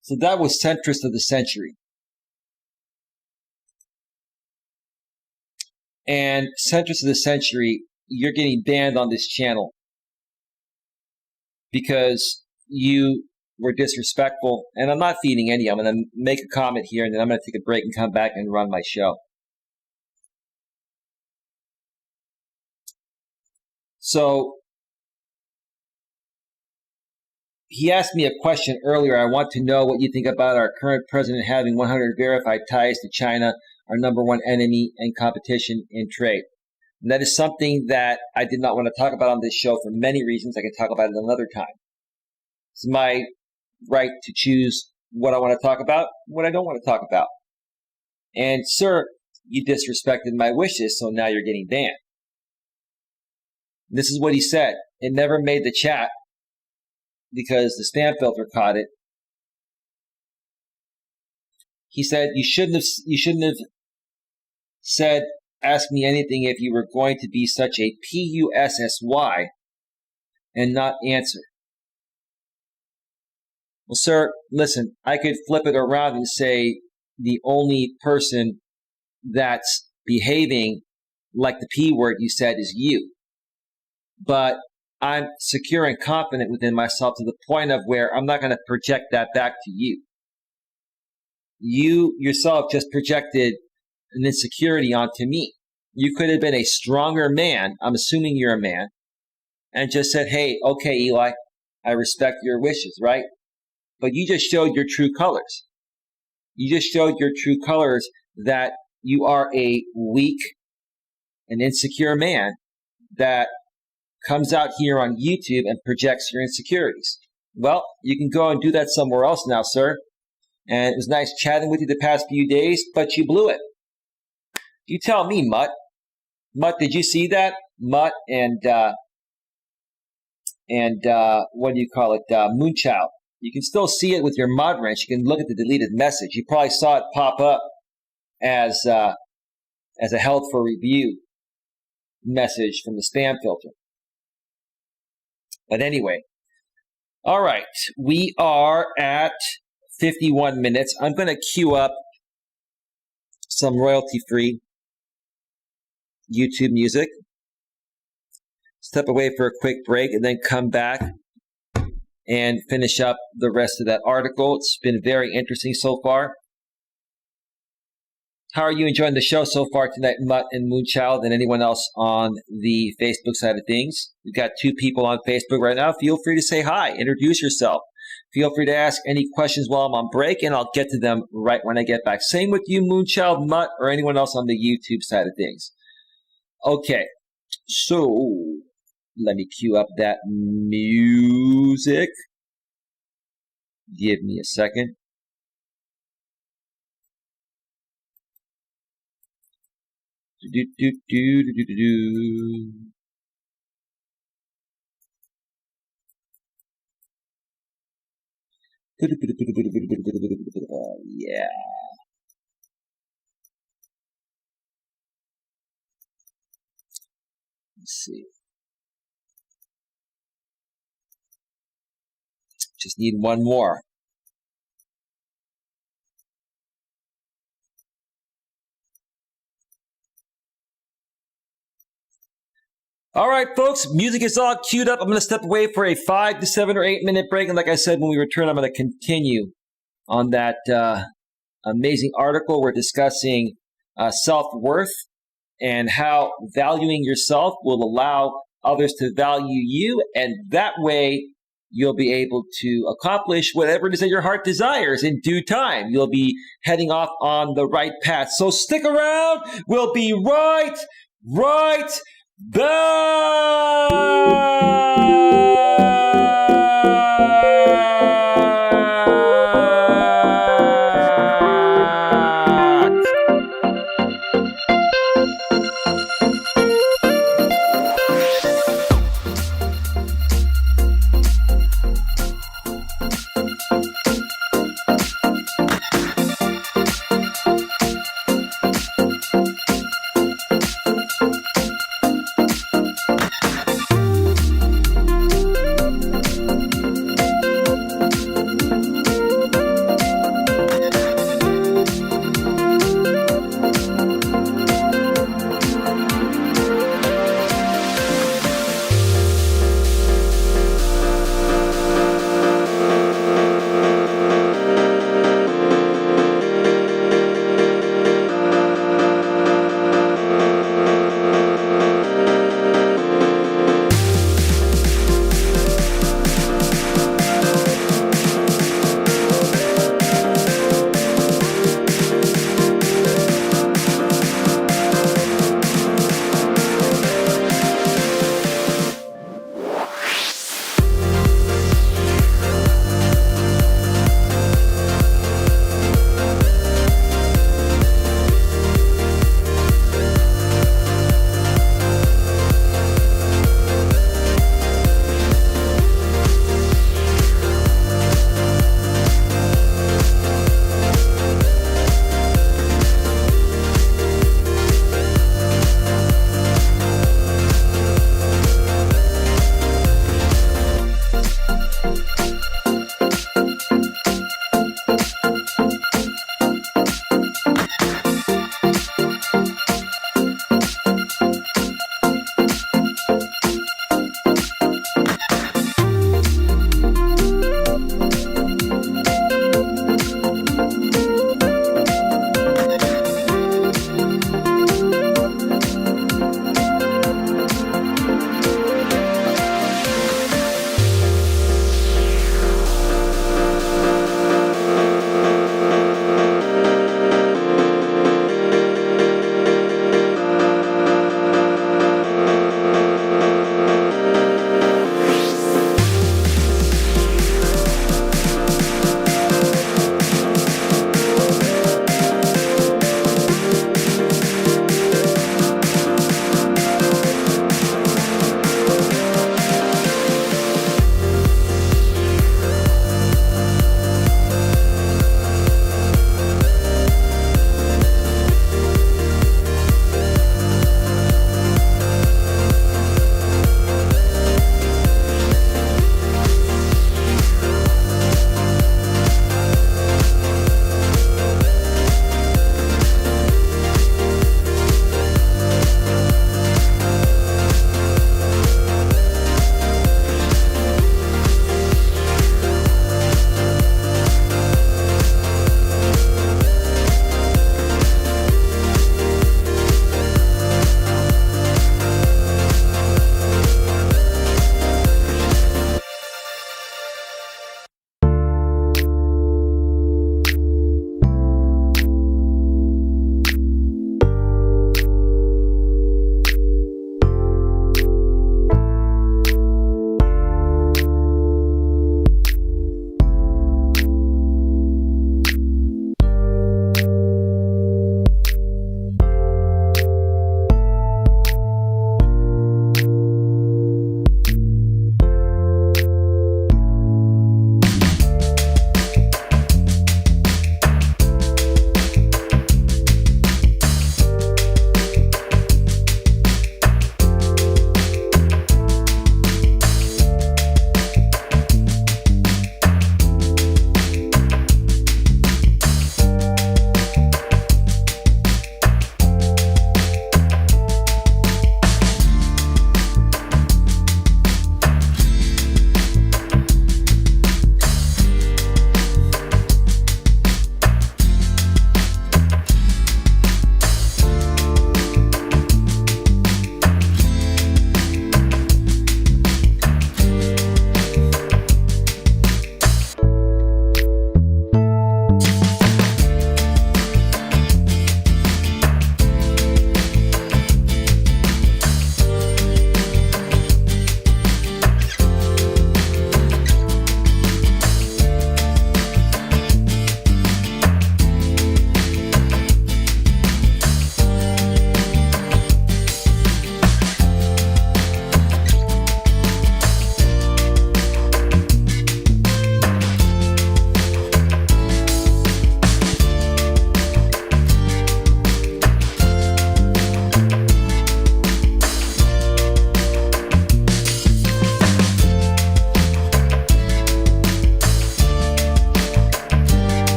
So that was Centrist of the Century. And Centrist of the Century, you're getting banned on this channel because you were disrespectful. And I'm not feeding any. I'm going to make a comment here, and then I'm going to take a break and come back and run my show. So he asked me a question earlier. I want to know what you think about our current president having 100 verified ties to China, our number one enemy and competition in trade. And that is something that I did not want to talk about on this show for many reasons. I can talk about it another time. It's my right to choose what I want to talk about, what I don't want to talk about. And sir, you disrespected my wishes, so now you're getting banned. This is what he said. It never made the chat because the spam filter caught it. He said, you shouldn't have said, ask me anything if you were going to be such a PUSSY and not answer. Well, sir, listen, I could flip it around and say the only person that's behaving like the P word you said is you. But I'm secure and confident within myself to the point of where I'm not going to project that back to you. You yourself just projected an insecurity onto me. You could have been a stronger man, I'm assuming you're a man, and just said, hey, okay, Eli, I respect your wishes, right? But you just showed your true colors. You just showed your true colors that you are a weak and insecure man that comes out here on YouTube and projects your insecurities. Well, you can go and do that somewhere else now, sir. And it was nice chatting with you the past few days, but you blew it. You tell me, Mutt. Mutt, did you see that? Mutt and what do you call it? Moonchild. You can still see it with your mod wrench. You can look at the deleted message. You probably saw it pop up as a held for review message from the spam filter. But anyway, all right, we are at 51 minutes. I'm going to queue up some royalty-free YouTube music, step away for a quick break, and then come back and finish up the rest of that article. It's been very interesting so far. How are you enjoying the show so far tonight, Mutt and Moonchild, and anyone else on the Facebook side of things? We've got 2 people on Facebook right now. Feel free to say hi, introduce yourself. Feel free to ask any questions while I'm on break, and I'll get to them right when I get back. Same with you, Moonchild, Mutt, or anyone else on the YouTube side of things. Okay, so let me cue up that music. Give me a second. Yeah. Let's see. Just need one more. All right, folks, music is all queued up. I'm going to step away for a 5 to 7 or 8 minute break. And like I said, when we return, I'm going to continue on that amazing article. We're discussing self-worth and how valuing yourself will allow others to value you. And that way, you'll be able to accomplish whatever it is that your heart desires in due time. You'll be heading off on the right path. So stick around. We'll be right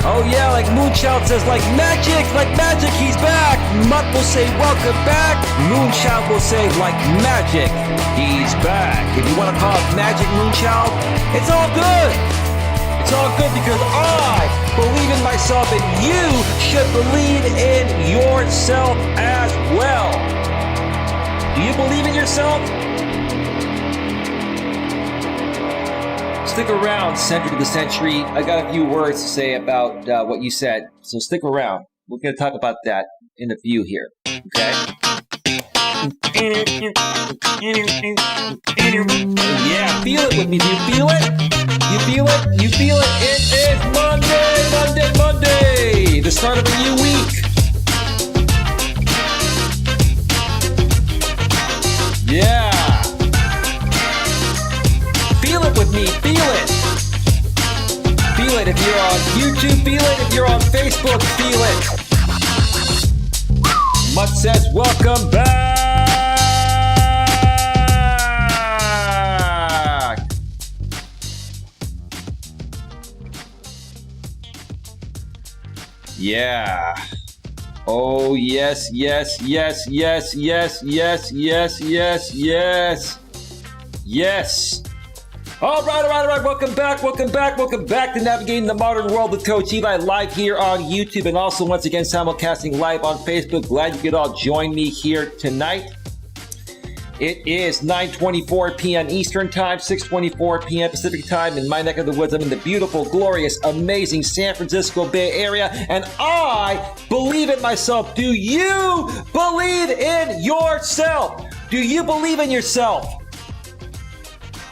Oh yeah, like Moonchild says, like magic, he's back. Mutt will say, welcome back. Moonchild will say, like magic, he's back. If you want to call it magic, Moonchild, it's all good. It's all good because I believe in myself and you should believe in yourself as well. Do you believe in yourself? Stick around, Centric of the Century. I got a few words to say about what you said, so stick around. We're going to talk about that in a few here, okay? Yeah, feel it with me. Do you feel it? You feel it? You feel it? It is Monday! The start of a new week. Yeah. Feel it with me. Feel it. Feel it if you're on YouTube. Feel it if you're on Facebook. Feel it. Mutt says, welcome back. Yeah. Oh, yes. Yes. All right. Welcome back to Navigating the Modern World with Coach Eli, live here on YouTube and also once again simulcasting live on Facebook. Glad you could all join me here tonight. It is 9:24 p.m. Eastern Time, 6:24 p.m. Pacific Time in my neck of the woods. I'm in the beautiful, glorious, amazing San Francisco Bay Area, and I believe in myself. Do you believe in yourself? Do you believe in yourself?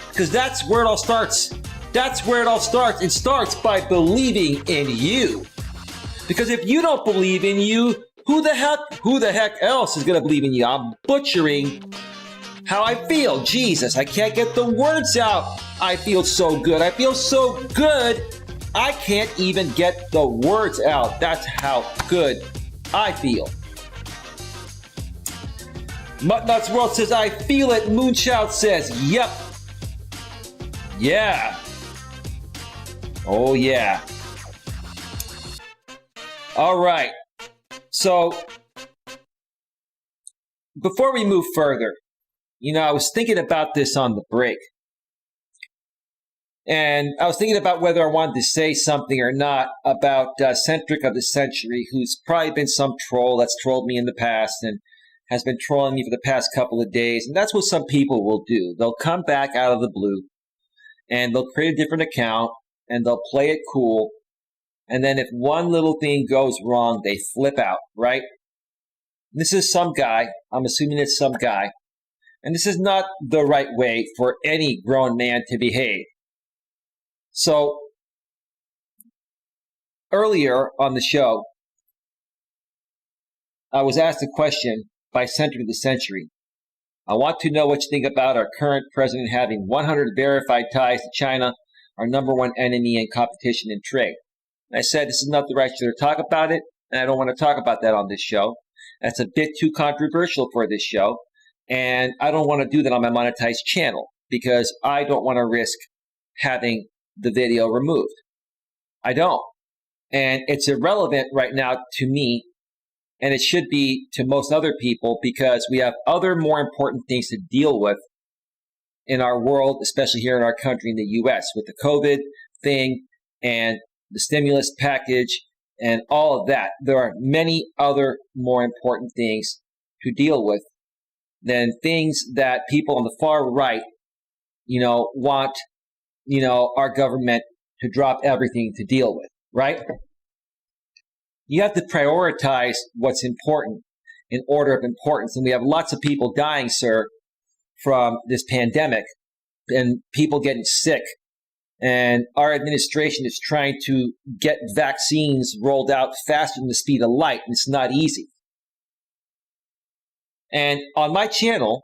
Because that's where it all starts. It starts by believing in you. Because if you don't believe in you, who the heck else is going to believe in you? I'm butchering how I feel. Jesus, I can't get the words out. I feel so good. I can't even get the words out. That's how good I feel. Muttnuts World says, I feel it. Moonchild says, yep. Yeah. Oh, yeah. All right. So, before we move further, I was thinking about this on the break. And I was thinking about whether I wanted to say something or not about Centric of the Century, who's probably been some troll that's trolled me in the past and has been trolling me for the past couple of days. And that's what some people will do. They'll come back out of the blue and they'll create a different account and they'll play it cool. And then if one little thing goes wrong, they flip out, right? This is some guy. I'm assuming it's some guy. And this is not the right way for any grown man to behave. So, earlier on the show, I was asked a question by Centric of the Century. I want to know what you think about our current president having 100 verified ties to China, our number one enemy in competition and trade. And I said this is not the right show to talk about it, and I don't want to talk about that on this show. That's a bit too controversial for this show. And I don't want to do that on my monetized channel because I don't want to risk having the video removed. I don't. And it's irrelevant right now to me, and it should be to most other people because we have other more important things to deal with in our world, especially here in our country in the U.S. with the COVID thing and the stimulus package and all of that. There are many other more important things to deal with than things that people on the far right, want, our government to drop everything to deal with, right? You have to prioritize what's important in order of importance. And we have lots of people dying, sir, from this pandemic and people getting sick. And our administration is trying to get vaccines rolled out faster than the speed of light. And it's not easy. And on my channel,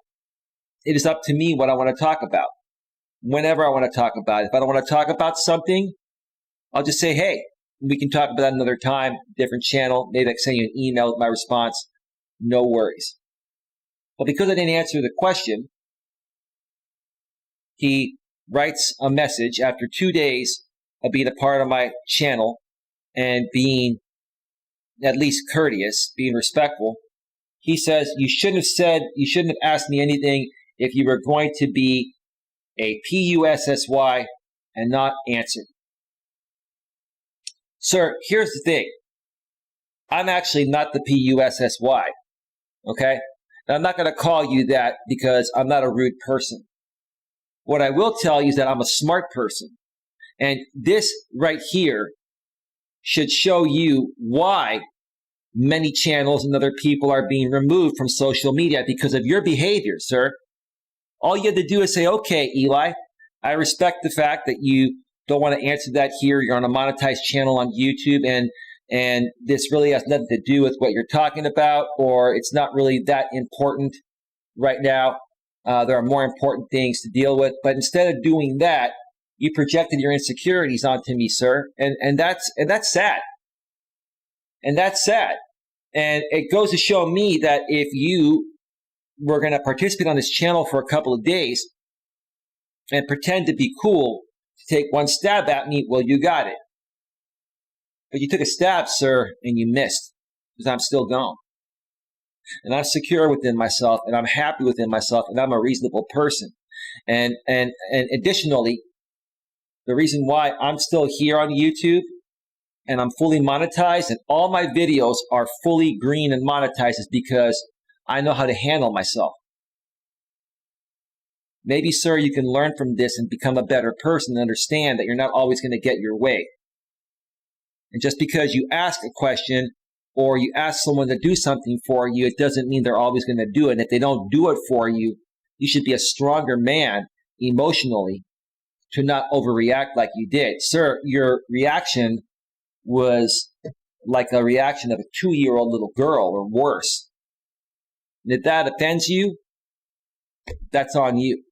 it is up to me what I want to talk about, whenever I want to talk about it. If I don't want to talk about something, I'll just say, hey, we can talk about that another time, different channel. Maybe I can send you an email with my response. No worries. But because I didn't answer the question, he writes a message after 2 days of being a part of my channel and being at least courteous, being respectful. He says, you shouldn't have asked me anything if you were going to be a PUSSY and not answered. Sir, here's the thing. I'm actually not the PUSSY, okay? Now, I'm not going to call you that because I'm not a rude person. What I will tell you is that I'm a smart person. And this right here should show you why many channels and other people are being removed from social media because of your behavior, sir. All you have to do is say, okay, Eli, I respect the fact that you don't want to answer that here. You're on a monetized channel on YouTube, and this really has nothing to do with what you're talking about, or it's not really that important right now. There are more important things to deal with. But instead of doing that, you projected your insecurities onto me, sir. And that's sad. And that's sad. And it goes to show me that if you were going to participate on this channel for a couple of days and pretend to be cool, to take one stab at me, well, you got it. But you took a stab, sir, and you missed, because I'm still gone. And I'm secure within myself, and I'm happy within myself, and I'm a reasonable person. And additionally, the reason why I'm still here on YouTube and I'm fully monetized and all my videos are fully green and monetized is because I know how to handle myself. Maybe, sir, you can learn from this and become a better person and understand that you're not always going to get your way. And just because you ask a question or you ask someone to do something for you, it doesn't mean they're always going to do it. And if they don't do it for you, you should be a stronger man emotionally to not overreact like you did. Sir, your reaction was like a reaction of a 2-year-old little girl or worse. And if that offends you, that's on you.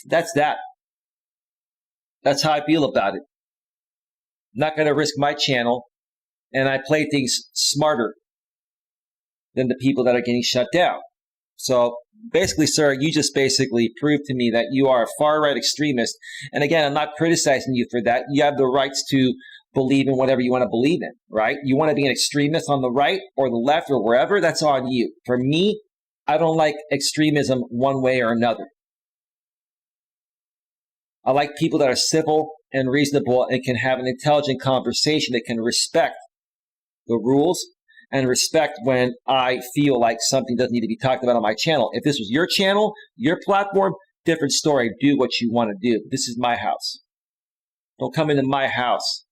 That's that. That's how I feel about it. I'm not going to risk my channel, and I play things smarter than the people that are getting shut down. So basically, sir, you just basically proved to me that you are a far-right extremist. And again, I'm not criticizing you for that. You have the rights to believe in whatever you want to believe in, right? You want to be an extremist on the right or the left or wherever, that's on you. For me, I don't like extremism one way or another. I like people that are civil and reasonable and can have an intelligent conversation that can respect the rules and respect when I feel like something doesn't need to be talked about on my channel. If this was your channel, your platform, different story. Do what you want to do. This is my house. Don't come into my house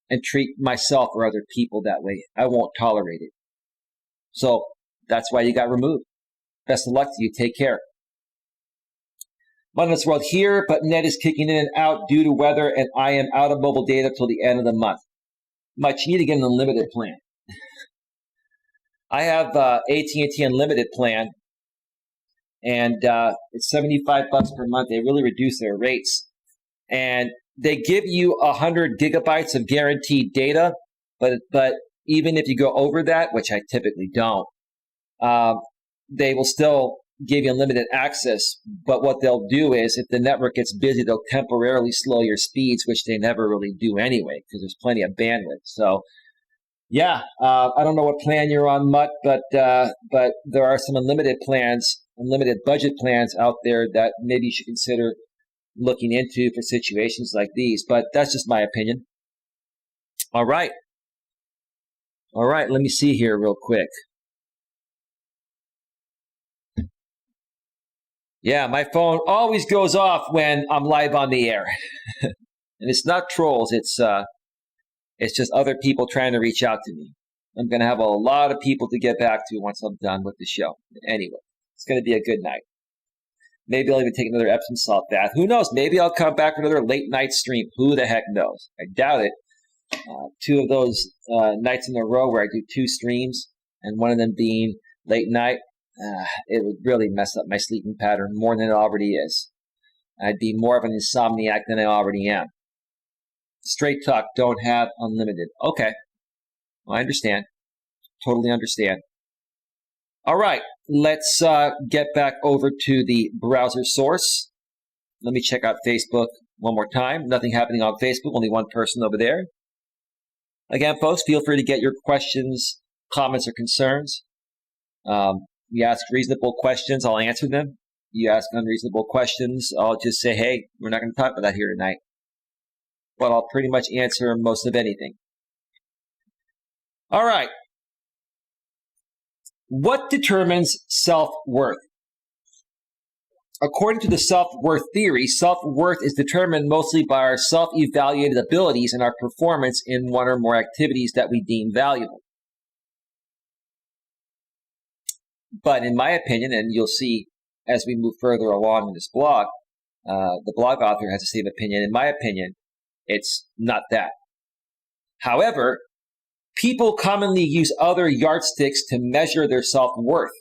and treat myself or other people that way. I won't tolerate it. So that's why you got removed. Best of luck to you. Take care. I'm in this world here, but net is kicking in and out due to weather, and I am out of mobile data till the end of the month. Much you need to get an unlimited plan. I have AT&T Unlimited plan, and it's $75 per month. They really reduce their rates, and they give you 100 gigabytes of guaranteed data. But even if you go over that, which I typically don't, they will still give you unlimited access. But what they'll do is, if the network gets busy, they'll temporarily slow your speeds, which they never really do anyway, because there's plenty of bandwidth. So. Yeah, I don't know what plan you're on, Mutt, but there are some unlimited plans, unlimited budget plans out there that maybe you should consider looking into for situations like these. But that's just my opinion. All right. Let me see here real quick. Yeah, my phone always goes off when I'm live on the air. And it's not trolls, it's just other people trying to reach out to me. I'm going to have a lot of people to get back to once I'm done with the show. Anyway, it's going to be a good night. Maybe I'll even take another Epsom salt bath. Who knows? Maybe I'll come back for another late night stream. Who the heck knows? I doubt it. 2 of those nights in a row where I do 2 streams and one of them being late night, it would really mess up my sleeping pattern more than it already is. I'd be more of an insomniac than I already am. Straight talk, don't have unlimited. Okay. Well, I understand. Totally understand. All right. Let's get back over to the browser source. Let me check out Facebook one more time. Nothing happening on Facebook. Only one person over there. Again, folks, feel free to get your questions, comments, or concerns. You ask reasonable questions, I'll answer them. You ask unreasonable questions, I'll just say, hey, we're not going to talk about that here tonight. But I'll pretty much answer most of anything. All right. What determines self-worth? According to the self-worth theory, self-worth is determined mostly by our self-evaluated abilities and our performance in one or more activities that we deem valuable. But in my opinion, and you'll see as we move further along in this blog, the blog author has the same opinion. In my opinion, it's not that. However, people commonly use other yardsticks to measure their self-worth.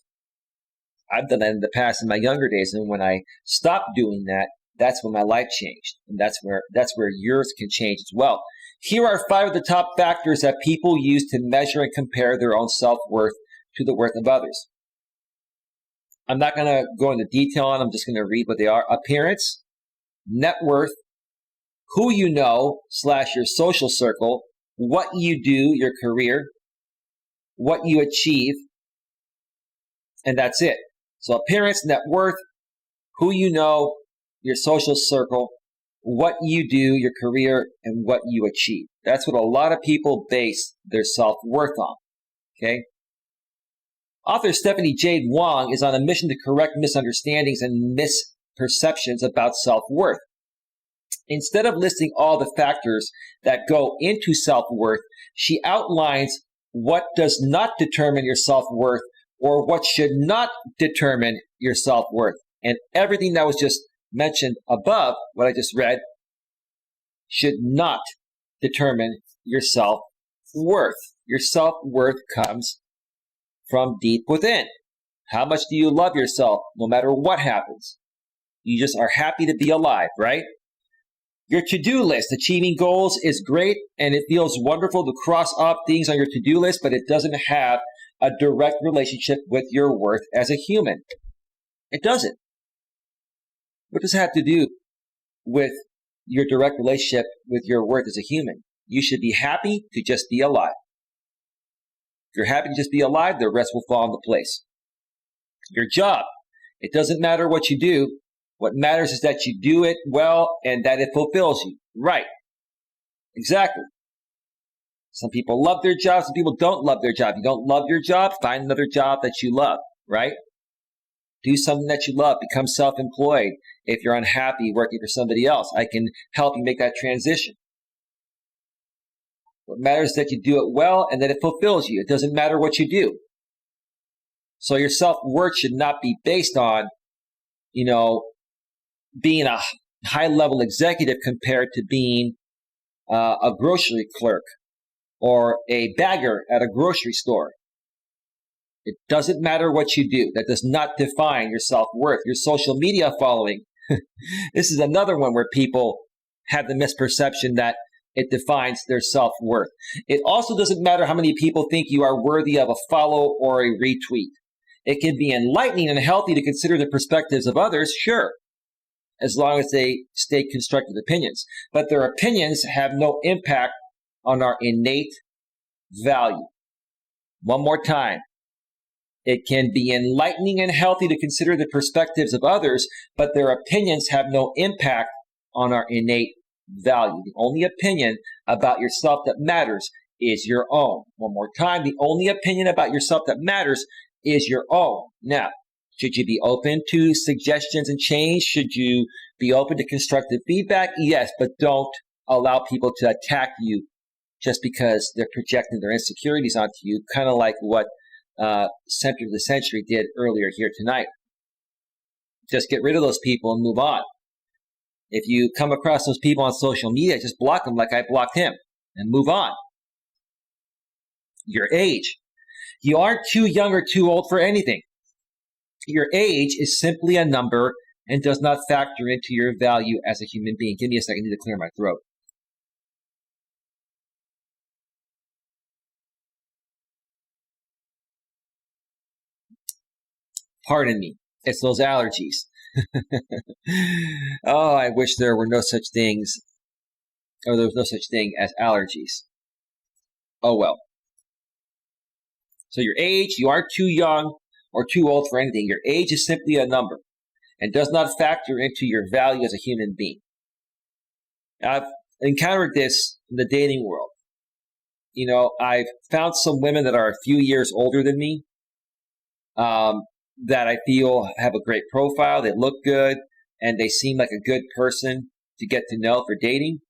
I've done that in the past in my younger days, and when I stopped doing that, that's when my life changed, and that's where yours can change as well. Here are 5 of the top factors that people use to measure and compare their own self-worth to the worth of others. I'm not going to go into detail on them. I'm just going to read what they are. Appearance, net worth, who you know / your social circle, what you do, your career, what you achieve, and that's it. So appearance, net worth, who you know, your social circle, what you do, your career, and what you achieve. That's what a lot of people base their self-worth on, okay? Author Stephanie Jade Wong is on a mission to correct misunderstandings and misperceptions about self-worth. Instead of listing all the factors that go into self-worth, she outlines what does not determine your self-worth or what should not determine your self-worth. And everything that was just mentioned above, what I just read, should not determine your self-worth. Your self-worth comes from deep within. How much do you love yourself no matter what happens? You just are happy to be alive, right? Your to-do list, achieving goals is great, and it feels wonderful to cross off things on your to-do list, but it doesn't have a direct relationship with your worth as a human. It doesn't. What does it have to do with your direct relationship with your worth as a human? You should be happy to just be alive. If you're happy to just be alive, the rest will fall into place. Your job, it doesn't matter what you do. What matters is that you do it well and that it fulfills you. Right. Exactly. Some people love their job. Some people don't love their job. You don't love your job, find another job that you love, right? Do something that you love. Become self-employed. If you're unhappy working for somebody else, I can help you make that transition. What matters is that you do it well and that it fulfills you. It doesn't matter what you do. So your self-worth should not be based on, being a high-level executive compared to being a grocery clerk or a bagger at a grocery store. It doesn't matter what you do. That does not define your self-worth. Your social media following. This is another one where people have the misperception that it defines their self-worth. It also doesn't matter how many people think you are worthy of a follow or a retweet. It can be enlightening and healthy to consider the perspectives of others, sure, as long as they state constructive opinions. But their opinions have no impact on our innate value. One more time. It can be enlightening and healthy to consider the perspectives of others, but their opinions have no impact on our innate value. The only opinion about yourself that matters is your own. One more time. The only opinion about yourself that matters is your own. Now, should you be open to suggestions and change? Should you be open to constructive feedback? Yes, but don't allow people to attack you just because they're projecting their insecurities onto you, kind of like what Center of the Century did earlier here tonight. Just get rid of those people and move on. If you come across those people on social media, just block them like I blocked him and move on. Your age. You aren't too young or too old for anything. Your age is simply a number and does not factor into your value as a human being. Give me a second. I need to clear my throat. Pardon me. It's those allergies. Oh, I wish there were no such things, or there was no such thing as allergies. Oh well. So your age, you aren't too young or too old for anything. Your age is simply a number and does not factor into your value as a human being. I've encountered this in the dating world. I've found some women that are a few years older than me, that I feel have a great profile. They look good and they seem like a good person to get to know for dating.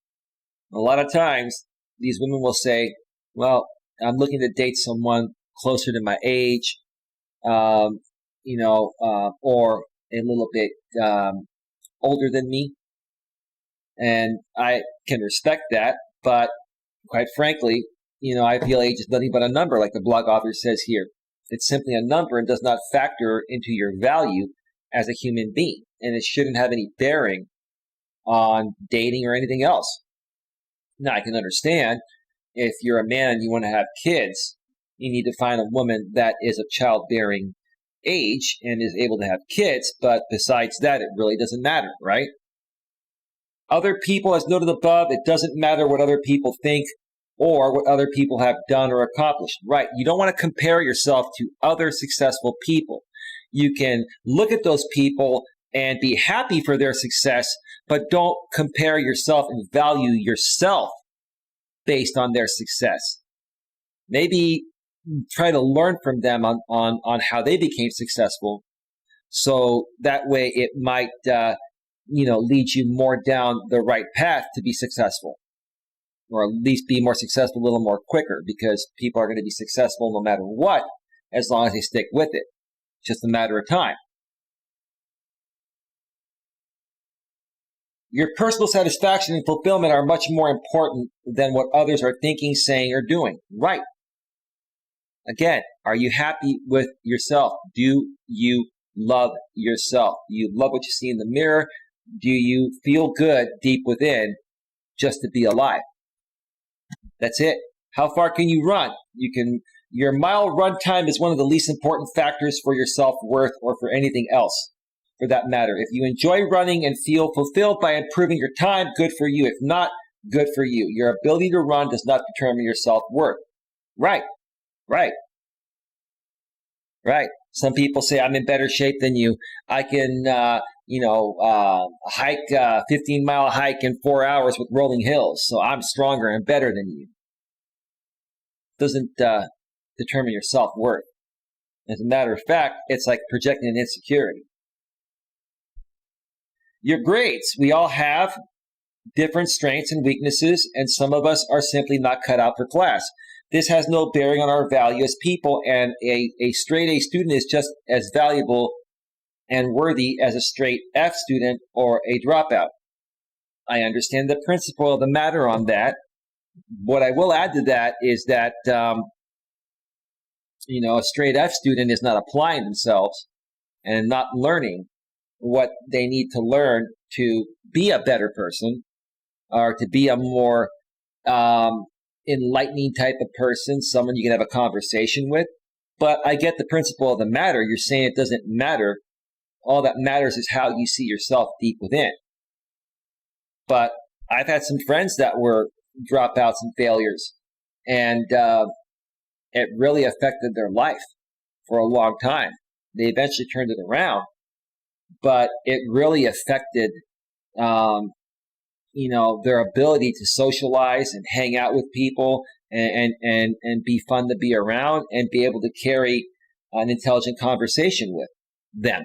A lot of times these women will say, well, I'm looking to date someone closer to my age, or a little bit older than me. And I can respect that. But quite frankly, I feel age is nothing but a number, like the blog author says here. It's simply a number and does not factor into your value as a human being. And it shouldn't have any bearing on dating or anything else. Now, I can understand if you're a man and you want to have kids, you need to find a woman that is of childbearing age and is able to have kids. But besides that, it really doesn't matter, right? Other people, as noted above, it doesn't matter what other people think or what other people have done or accomplished, right? You don't want to compare yourself to other successful people. You can look at those people and be happy for their success, but don't compare yourself and value yourself based on their success. Maybe try to learn from them on how they became successful. So that way it might, lead you more down the right path to be successful, or at least be more successful a little more quicker, because people are going to be successful no matter what, as long as they stick with it. It's just a matter of time. Your personal satisfaction and fulfillment are much more important than what others are thinking, saying, or doing. Right. Again, are you happy with yourself? Do you love yourself? Do you love what you see in the mirror? Do you feel good deep within just to be alive? That's it. How far can you run? Your mile run time is one of the least important factors for your self-worth or for anything else, for that matter. If you enjoy running and feel fulfilled by improving your time, good for you. If not, good for you. Your ability to run does not determine your self-worth. Right. Some people say, I'm in better shape than you. I can, hike a 15-mile hike in 4 hours with rolling hills. So I'm stronger and better than you. Doesn't determine your self-worth. As a matter of fact, it's like projecting an insecurity. Your grades. We all have different strengths and weaknesses, and some of us are simply not cut out for class. This has no bearing on our value as people, and a straight A student is just as valuable and worthy as a straight F student or a dropout. I understand the principle of the matter on that. What I will add to that is that, a straight F student is not applying themselves and not learning what they need to learn to be a better person, or to be a more enlightening type of person, someone you can have a conversation with. But I get the principle of the matter. You're saying it doesn't matter. All that matters is how you see yourself deep within. But I've had some friends that were dropouts and failures, and it really affected their life for a long time. They eventually turned it around, but it really affected their ability to socialize and hang out with people and be fun to be around and be able to carry an intelligent conversation with them.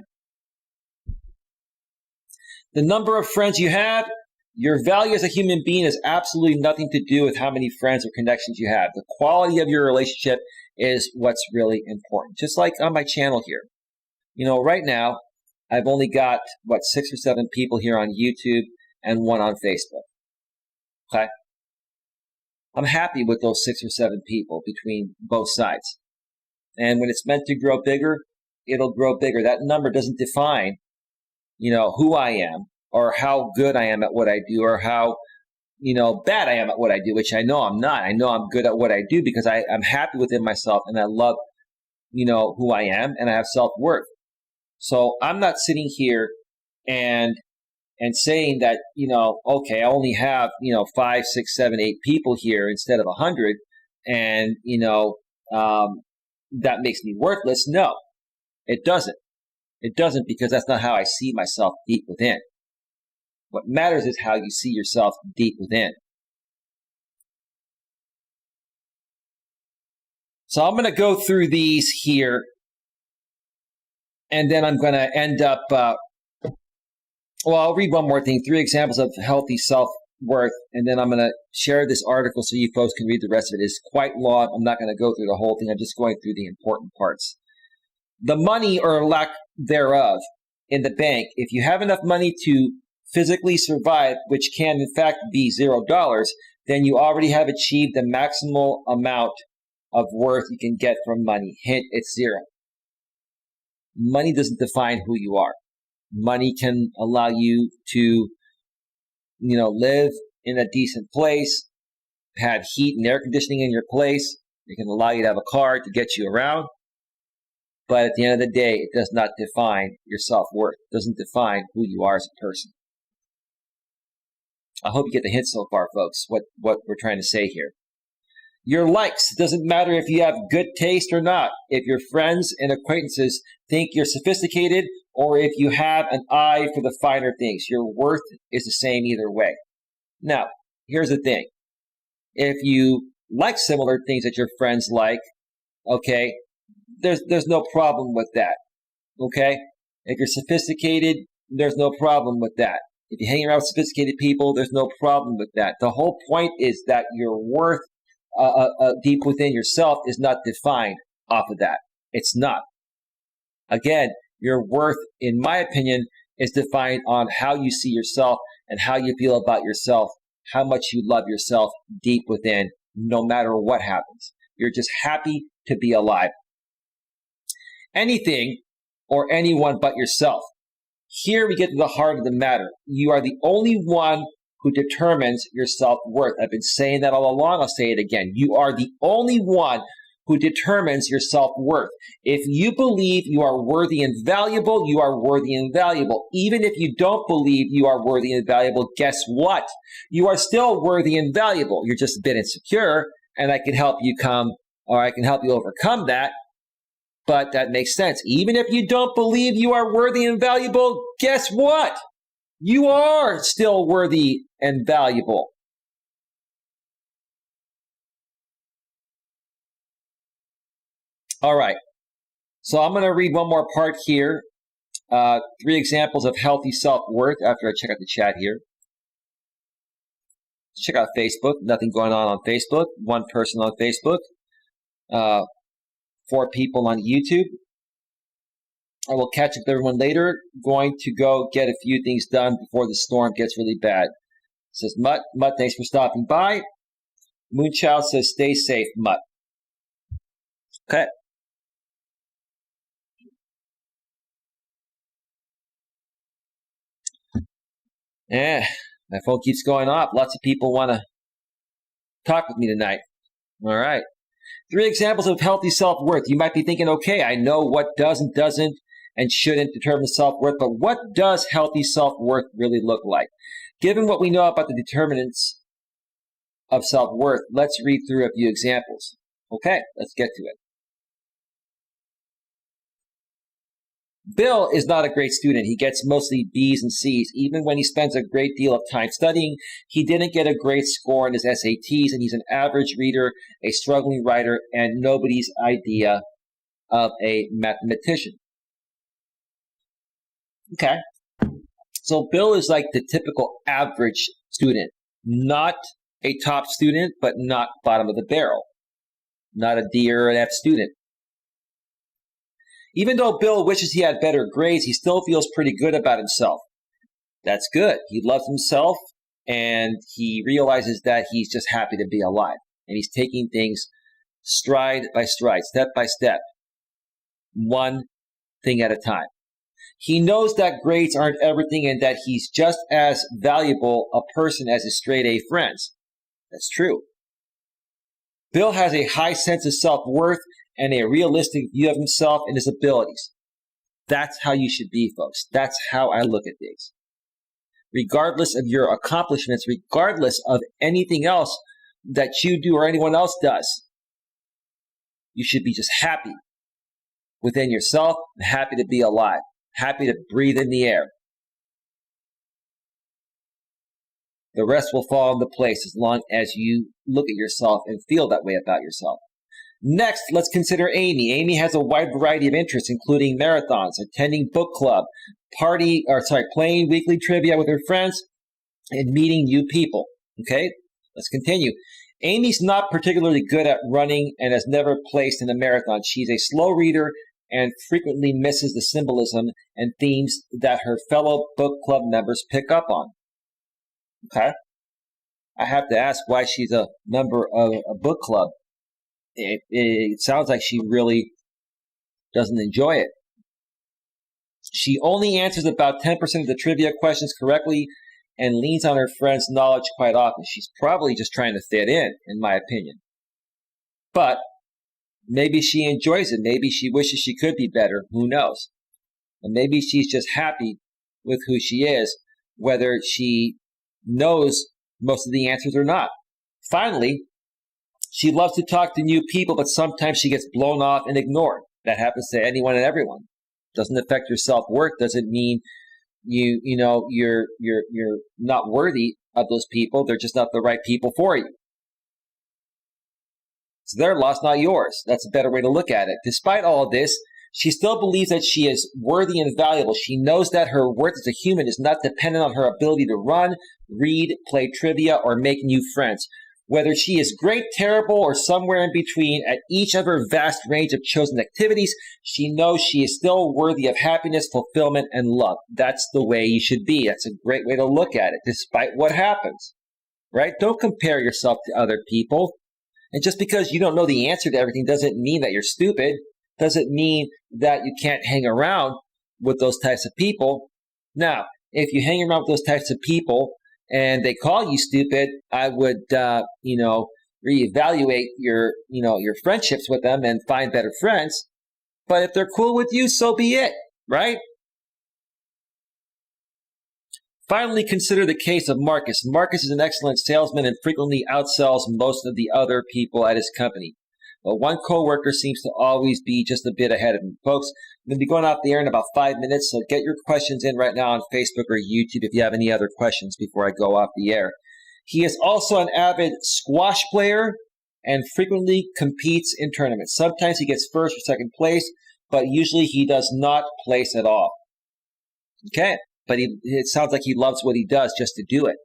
The number of friends you have, your value as a human being has absolutely nothing to do with how many friends or connections you have. The quality of your relationship is what's really important. Just like on my channel here. Right now, I've only got, 6 or 7 people here on YouTube and 1 on Facebook. Okay? I'm happy with those 6 or 7 people between both sides. And when it's meant to grow bigger, it'll grow bigger. That number doesn't define, who I am or how good I am at what I do or how, bad I am at what I do, which I know I'm not. I know I'm good at what I do because I'm happy within myself and I love, who I am and I have self-worth. So I'm not sitting here and saying that, okay, I only have, 5, 6, 7, 8 people here instead of 100, and, that makes me worthless. No, it doesn't. It doesn't, because that's not how I see myself deep within. What matters is how you see yourself deep within. So I'm going to go through these here, and then I'm going to end up, I'll read one more thing. 3 examples of healthy self-worth, and then I'm going to share this article so you folks can read the rest of it. It's quite long. I'm not going to go through the whole thing. I'm just going through the important parts. The money or lack thereof in the bank, if you have enough money to physically survive, which can in fact be $0, then you already have achieved the maximal amount of worth you can get from money. Hint, it's 0. Money doesn't define who you are. Money can allow you to, live in a decent place, have heat and air conditioning in your place. It can allow you to have a car to get you around. But at the end of the day, it does not define your self-worth. It doesn't define who you are as a person. I hope you get the hint so far, folks, what we're trying to say here. Your likes. It doesn't matter if you have good taste or not. If your friends and acquaintances think you're sophisticated, or if you have an eye for the finer things, your worth is the same either way. Now, here's the thing. If you like similar things that your friends like, okay, there's no problem with that, okay? If you're sophisticated, there's no problem with that. If you hang around with sophisticated people, there's no problem with that. The whole point is that your worth deep within yourself is not defined off of that. It's not. Again, your worth, in my opinion, is defined on how you see yourself and how you feel about yourself, how much you love yourself deep within, no matter what happens. You're just happy to be alive. Anything or anyone but yourself. Here we get to the heart of the matter. You are the only one who determines your self-worth. I've been saying that all along. I'll say it again. You are the only one who determines your self-worth. If you believe you are worthy and valuable, you are worthy and valuable. Even if you don't believe you are worthy and valuable, guess what? You are still worthy and valuable. You're just a bit insecure, and I can help you overcome that. But that makes sense. Even if you don't believe you are worthy and valuable, guess what? You are still worthy and valuable. All right. So I'm going to read one more part here. 3 examples of healthy self-worth after I check out the chat here. Check out Facebook. Nothing going on Facebook. 1 person on Facebook. 4 people on YouTube. I will catch up with everyone later. Going to go get a few things done before the storm gets really bad. It says, Mutt, thanks for stopping by. Moonchild says, stay safe, Mutt. Okay. My phone keeps going off. Lots of people want to talk with me tonight. All right. 3 examples of healthy self-worth. You might be thinking, okay, I know what does and doesn't and shouldn't determine self-worth, but what does healthy self-worth really look like? Given what we know about the determinants of self-worth, let's read through a few examples. Okay, let's get to it. Bill is not a great student. He gets mostly B's and C's. Even when he spends a great deal of time studying, he didn't get a great score in his SATs, and he's an average reader, a struggling writer, and nobody's idea of a mathematician. Okay. So Bill is like the typical average student, not a top student, but not bottom of the barrel, not a D or an F student. Even though Bill wishes he had better grades, he still feels pretty good about himself. That's good. He loves himself, and he realizes that he's just happy to be alive. And he's taking things stride by stride, step by step, one thing at a time. He knows that grades aren't everything and that he's just as valuable a person as his straight A friends. That's true. Bill has a high sense of self-worth and a realistic view of himself and his abilities. That's how you should be, folks. That's how I look at things. Regardless of your accomplishments, regardless of anything else that you do or anyone else does, You should be just happy within yourself, happy to be alive, happy to breathe in the air. The rest will fall into place as long as you look at yourself and feel that way about yourself. Next, let's consider Amy. Amy has a wide variety of interests, including marathons, attending book club, playing weekly trivia with her friends, and meeting new people. Okay, let's continue. Amy's not particularly good at running and has never placed in a marathon. She's a slow reader and frequently misses the symbolism and themes that her fellow book club members pick up on. Okay, I have to ask why she's a member of a book club. It sounds like she really doesn't enjoy it. She only answers about 10% of the trivia questions correctly and leans on her friends' knowledge quite often. She's probably just trying to fit in my opinion. But maybe she enjoys it. Maybe she wishes she could be better. Who knows? And maybe she's just happy with who she is, whether she knows most of the answers or not. Finally, she loves to talk to new people, but sometimes she gets blown off and ignored. That happens to anyone and everyone. Doesn't affect your self-worth. Doesn't mean you're not worthy of those people. They're just not the right people for you. It's their loss, not yours. That's a better way to look at it. Despite all of this, she still believes that she is worthy and valuable. She knows that her worth as a human is not dependent on her ability to run, read, play trivia, or make new friends. Whether she is great, terrible, or somewhere in between, at each of her vast range of chosen activities, she knows she is still worthy of happiness, fulfillment, and love. That's the way you should be. That's a great way to look at it, despite what happens, right? Don't compare yourself to other people. And just because you don't know the answer to everything doesn't mean that you're stupid, doesn't mean that you can't hang around with those types of people. Now, if you hang around with those types of people, and they call you stupid, I would, reevaluate your friendships with them and find better friends. But if they're cool with you, so be it, right? Finally, consider the case of Marcus. Marcus is an excellent salesman and frequently outsells most of the other people at his company. But one coworker seems to always be just a bit ahead of him. Folks, I'm going to be going off the air in about 5 minutes, so get your questions in right now on Facebook or YouTube if you have any other questions before I go off the air. He is also an avid squash player and frequently competes in tournaments. Sometimes he gets first or second place, but usually he does not place at all. Okay, but it sounds like he loves what he does just to do it.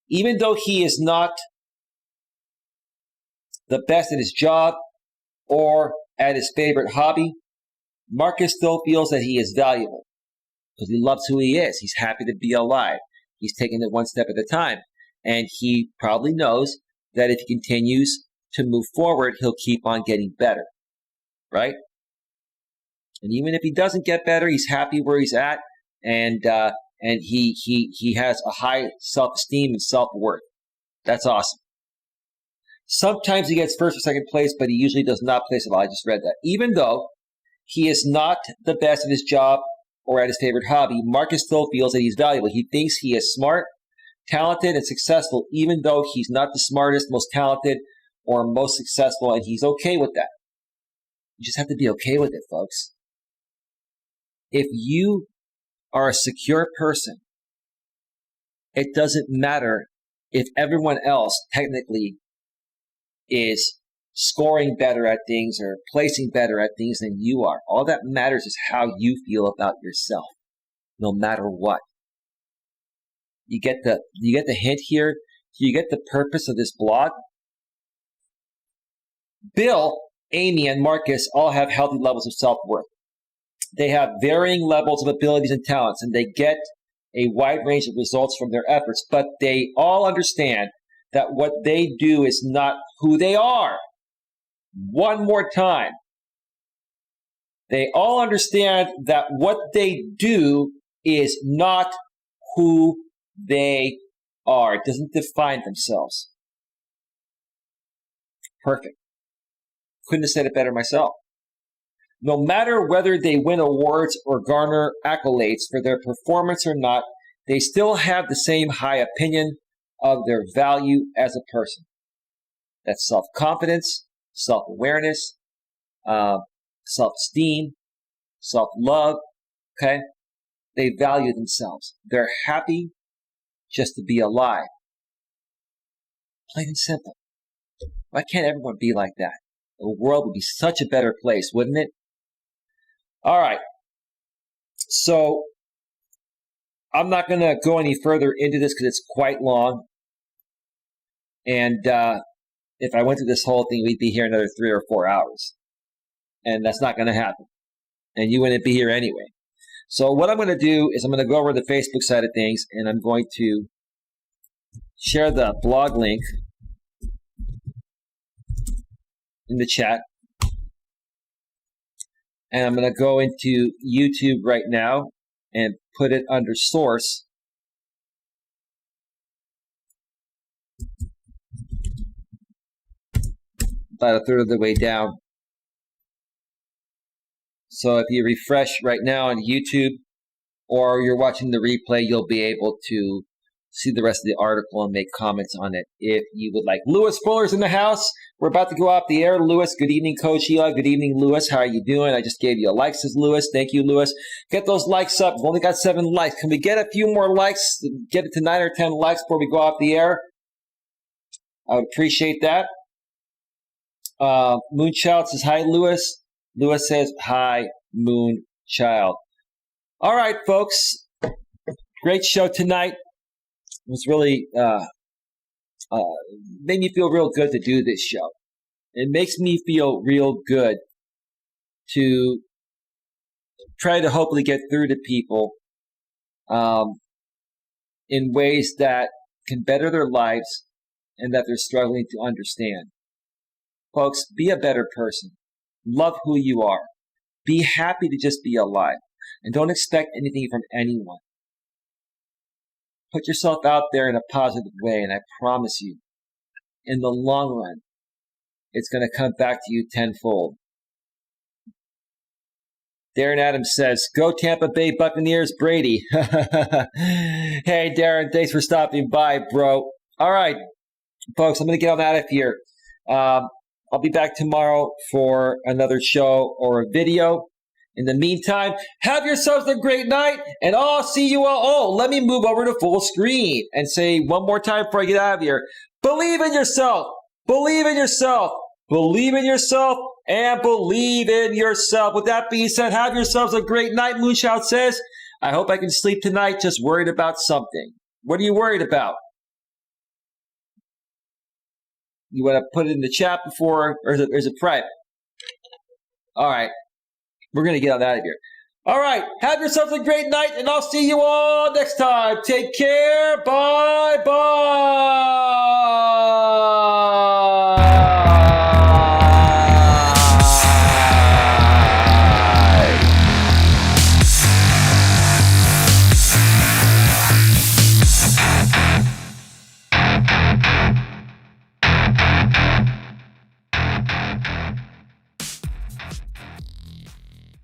Even though he is not the best at his job or at his favorite hobby, Marcus still feels that he is valuable because he loves who he is. He's happy to be alive. He's taking it one step at a time. And he probably knows that if he continues to move forward, he'll keep on getting better, right? And even if he doesn't get better, he's happy where he's at, and he has a high self-esteem and self-worth. That's awesome. Sometimes he gets first or second place, but he usually does not place at all. I just read that. Even though he is not the best at his job or at his favorite hobby, Marcus still feels that he's valuable. He thinks he is smart, talented, and successful, even though he's not the smartest, most talented, or most successful, and he's okay with that. You just have to be okay with it, folks. If you are a secure person, it doesn't matter if everyone else technically is scoring better at things or placing better at things than you are. All that matters is how you feel about yourself, no matter what. You get the hint here? You get the purpose of this blog? Bill, Amy, and Marcus all have healthy levels of self-worth. They have varying levels of abilities and talents, and they get a wide range of results from their efforts, but they all understand that what they do is not who they are. One more time. They all understand that what they do is not who they are. It doesn't define themselves. Perfect. Couldn't have said it better myself. No matter whether they win awards or garner accolades for their performance or not, they still have the same high opinion of their value as a person. That's self-confidence, self-awareness, self-esteem, self-love, okay? They value themselves. They're happy just to be alive. Plain and simple. Why can't everyone be like that? The world would be such a better place, wouldn't it? All right. So I'm not going to go any further into this because it's quite long. And if I went through this whole thing, we'd be here another 3 or 4 hours. And that's not going to happen. And you wouldn't be here anyway. So what I'm going to do is I'm going to go over the Facebook side of things, and I'm going to share the blog link in the chat. And I'm going to go into YouTube right now and put it under source. About a third of the way down. So if you refresh right now on YouTube or you're watching the replay, you'll be able to see the rest of the article and make comments on it if you would like. Lewis Fuller's in the house. We're about to go off the air. Lewis, good evening, Coach Eli. Good evening, Lewis. How are you doing? I just gave you a like, says Lewis. Thank you, Lewis. Get those likes up. We've only got 7 likes. Can we get a few more likes? Get it to 9 or 10 likes before we go off the air? I would appreciate that. Moonchild says, hi, Lewis. Lewis says, hi, Moonchild. All right, folks. Great show tonight. It was really made me feel real good to do this show. It makes me feel real good to try to hopefully get through to people in ways that can better their lives and that they're struggling to understand. Folks, be a better person. Love who you are. Be happy to just be alive. And don't expect anything from anyone. Put yourself out there in a positive way, and I promise you, in the long run, it's going to come back to you tenfold. Darren Adams says, go Tampa Bay Buccaneers, Brady. Hey, Darren, thanks for stopping by, bro. All right, folks, I'm going to get on out of here. I'll be back tomorrow for another show or a video. In the meantime, have yourselves a great night, and I'll see you all. Oh, let me move over to full screen and say one more time before I get out of here. Believe in yourself. Believe in yourself. Believe in yourself and believe in yourself. With that being said, have yourselves a great night, Moonchild says. I hope I can sleep tonight, just worried about something. What are you worried about? You want to put it in the chat before, or is it private? All right. We're going to get on out of here. All right. Have yourselves a great night, and I'll see you all next time. Take care. Bye-bye.